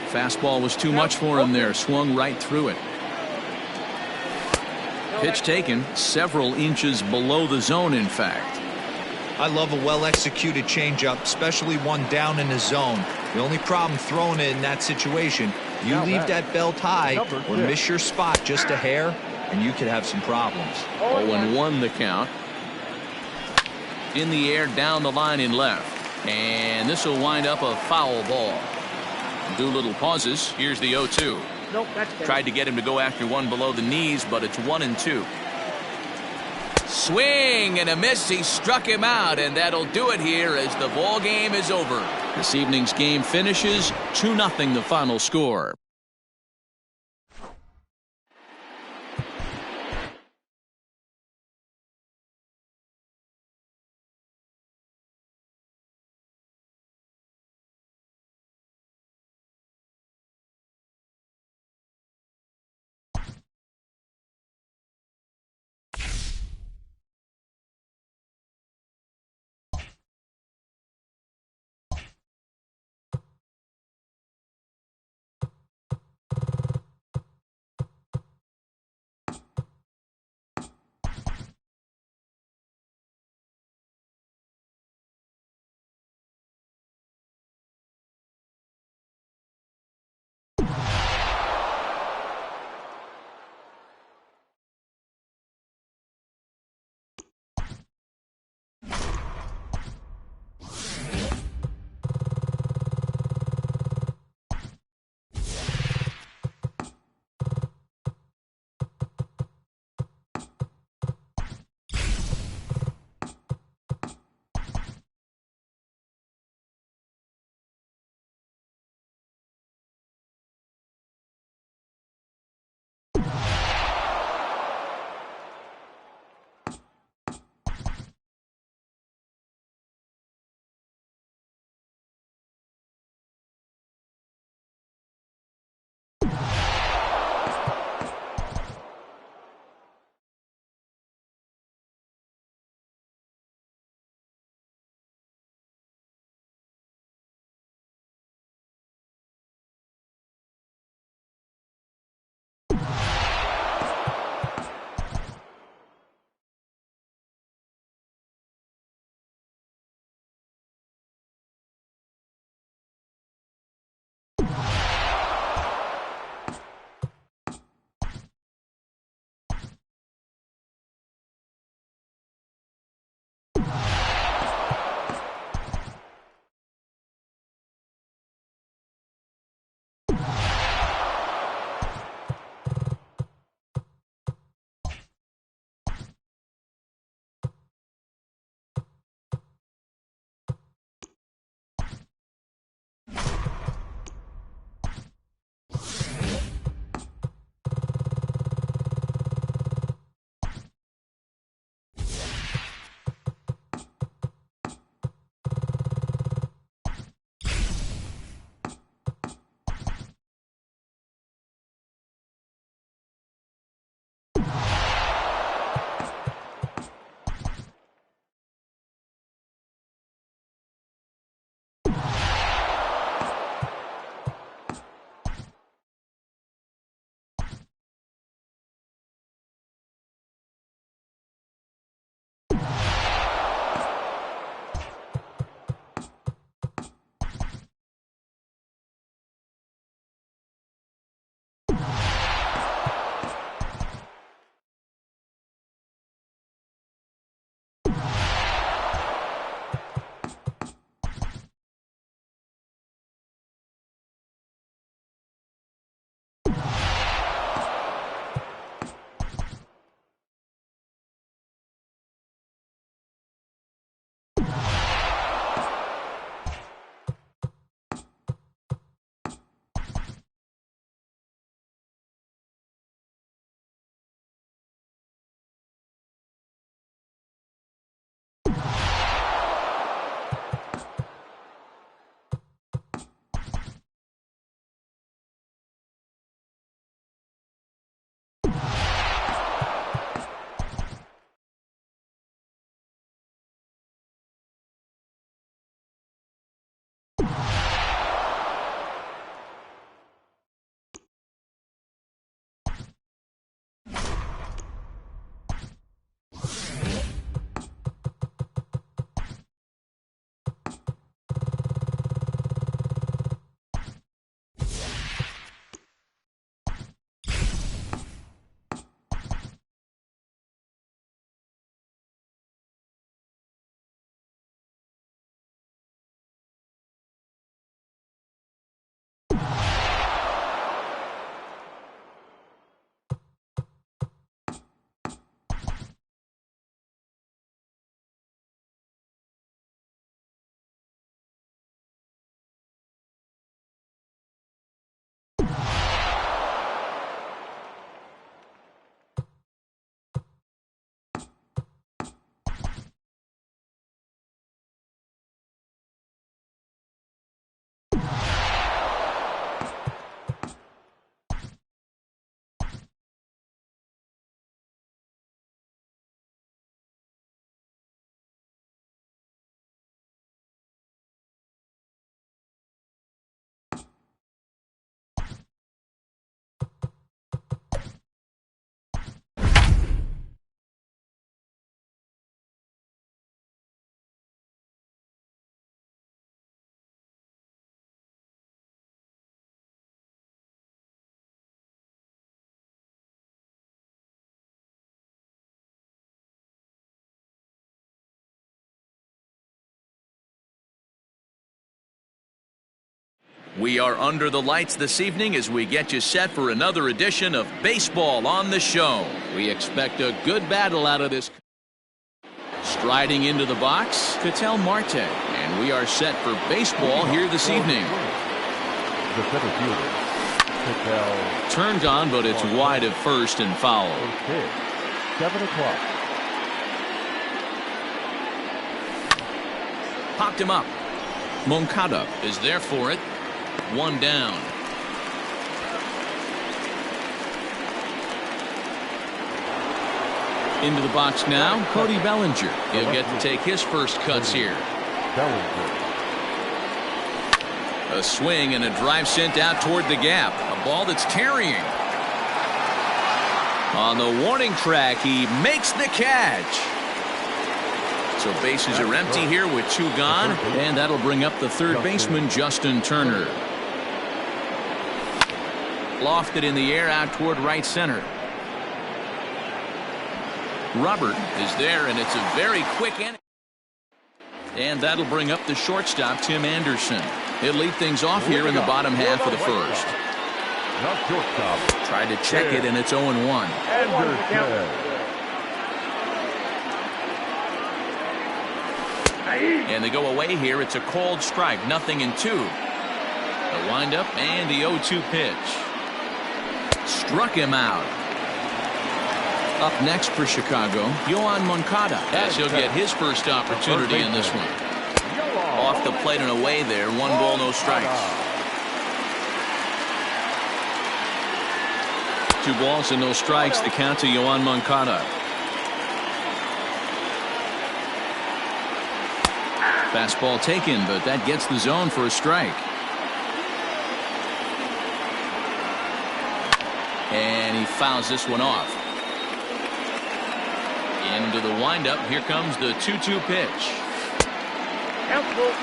Fastball was too much for him there. Swung right through it. Pitch taken several inches below the zone, in fact. I love a well-executed changeup, especially one down in the zone. The only problem throwing it in that situation, you leave that belt high or miss your spot just a hair, and you could have some problems. 0-1 the count. In the air, down the line in left. And this will wind up a foul ball. Doolittle pauses. Here's the 0-2. Nope, that's good. Tried to get him to go after one below the knees, but it's 1-2. Swing and a miss. He struck him out, and that'll do it here as the ball game is over. This evening's game finishes 2-0 the final score. We are under the lights this evening as we get you set for another edition of Baseball on the Show. We expect a good battle out of this. Striding into the box, Ketel Marte. And we are set for baseball here this evening. The center fielder, Ketel. Turned on, but it's wide at first and foul. First pitch, 7 o'clock. Popped him up. Moncada is there for it. One down. Into the box now, Cody Bellinger. He'll get to take his first cuts here. Bellinger. A swing and a drive sent out toward the gap. A ball that's carrying. On the warning track, he makes the catch. So bases are empty here with 2 gone, and that'll bring up the third baseman, Justin Turner. Lofted in the air out toward right center. Robert is there, and it's a very quick inning. And that'll bring up the shortstop, Tim Anderson. He'll lead things off here in the bottom half of the first. Not shortstop. Tried to check it, and it's 0-1. Anderson. And they go away here. It's a called strike, 0-2. The windup and the 0-2 pitch. Struck him out. Up next for Chicago, Yoan Moncada, as he'll get his first opportunity in this one. Off the plate and away there. 1 ball, no strikes. 2 balls and no strikes. The count to Yoan Moncada. Fastball taken, but that gets the zone for a strike. And he fouls this one off. Into the windup. Here comes the 2-2 pitch.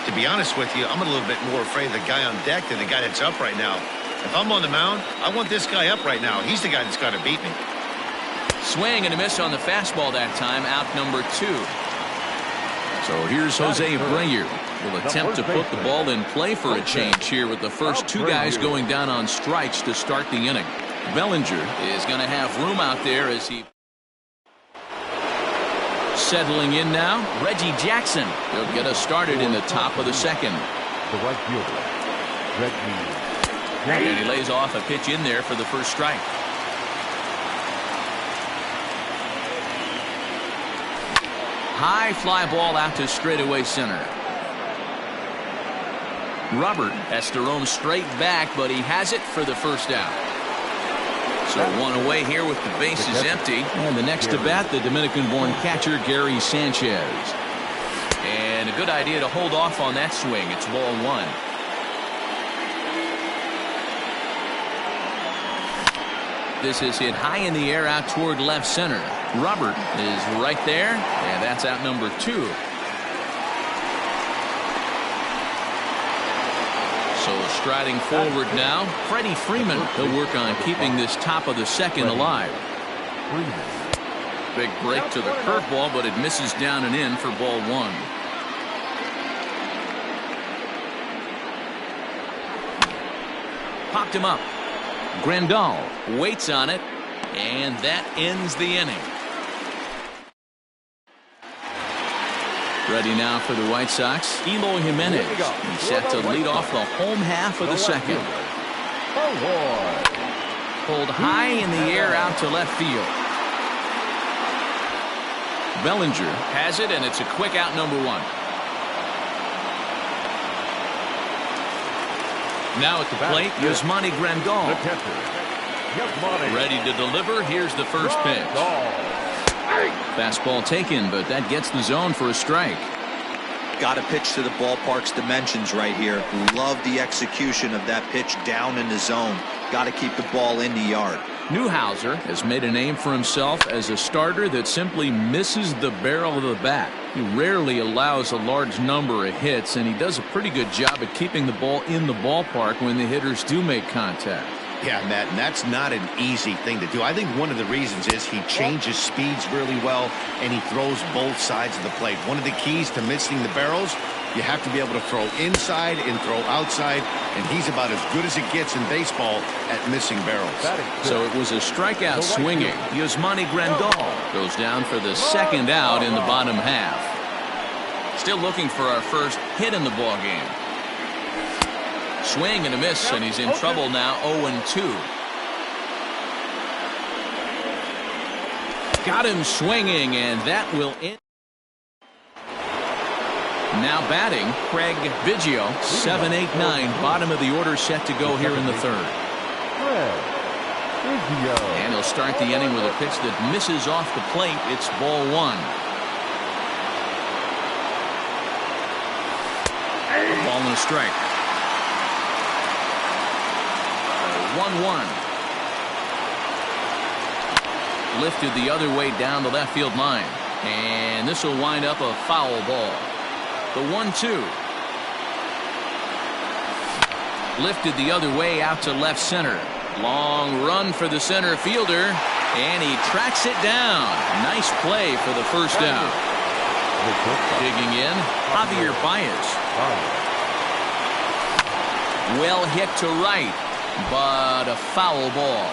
To be honest with you, I'm a little bit more afraid of the guy on deck than the guy that's up right now. If I'm on the mound, I want this guy up right now. He's the guy that's got to beat me. Swing and a miss on the fastball that time. Out number 2. So here's Jose Abreu. Will attempt to put the ball in play for a change here with the first 2 guys going down on strikes to start the inning. Bellinger is going to have room out there as he settling in now. Reggie Jackson. He'll get us started in the top of the second. The right fielder, Reggie. And he lays off a pitch in there for the first strike. High fly ball out to straightaway center. Robert has to roam straight back, but he has it for the first out. So 1 away here with the bases empty. And the next to bat, the Dominican-born catcher, Gary Sanchez. And a good idea to hold off on that swing. It's ball 1. This is hit high in the air out toward left center. Robert is right there, and that's out number 2. So striding forward now, Freddie Freeman. He'll work on keeping this top of the second alive. Big break to the curveball, but it misses down and in for ball 1. Popped him up. Grandal waits on it, and that ends the inning. Ready now for the White Sox, Eloy Jimenez. He's set to lead off the home half of the second. Pulled high in the air out to left field. Bellinger has it, and it's a quick out, number 1. Now at the plate, Yasmani Grandal. Ready to deliver. Here's the first pitch. Fastball taken, but that gets the zone for a strike. Got to pitch to the ballpark's dimensions right here. Love the execution of that pitch down in the zone. Got to keep the ball in the yard. Newhouser has made a name for himself as a starter that simply misses the barrel of the bat. He rarely allows a large number of hits, and he does a pretty good job at keeping the ball in the ballpark when the hitters do make contact. Yeah, Matt, and that's not an easy thing to do. I think one of the reasons is he changes speeds really well, and he throws both sides of the plate. One of the keys to missing the barrels You have to be able to throw inside and throw outside, and he's about as good as it gets in baseball at missing barrels. So it was a strikeout swinging. Yasmani Grandal goes down for the second out in the bottom half. Still looking for our first hit in the ball game. Swing and a miss, and he's in trouble now. 0-2. Got him swinging, and that will end. Now batting, Craig Biggio, 7-8-9, bottom of the order, set to go here in the third. And he'll start the inning with a pitch that misses off the plate. It's ball one. A ball and a strike. 1-1. Lifted the other way down the left field line. And this will wind up a foul ball. The 1-2. Lifted the other way out to left center. Long run for the center fielder, and he tracks it down. Nice play for the first out. Digging in, Javier Baez. Well hit to right, but a foul ball.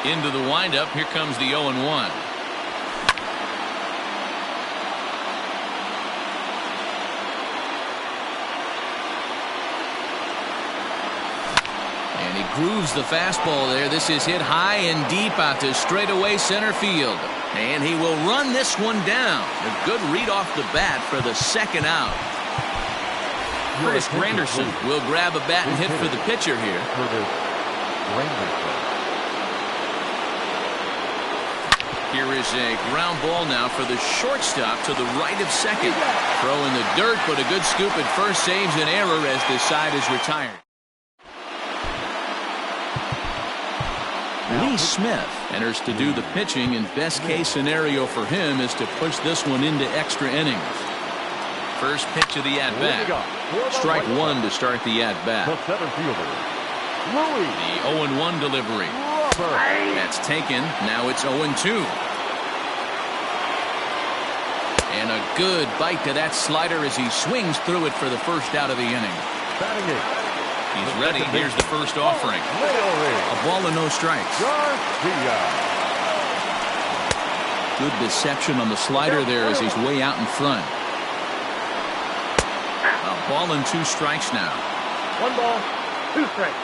Into the windup, here comes the 0-1. And he grooves the fastball there. This is hit high and deep out to straightaway center field. And he will run this one down. A good read off the bat for the second out. Curtis Granderson will grab a bat and hit for the pitcher here. Here is a ground ball now for the shortstop to the right of second. Throw in the dirt, but a good scoop at first saves an error as the side is retired. Lee Smith enters to do the pitching, and best case scenario for him is to push this one into extra innings. First pitch of the at-bat. Strike one to start the at-bat. The 0-1 delivery. That's taken. Now it's 0-2. And a good bite to that slider as he swings through it for the first out of the inning. He's ready. Here's the first offering. A ball and no strikes. Good deception on the slider there as he's way out in front. A ball and 2 strikes now. 1 ball, 2 strikes.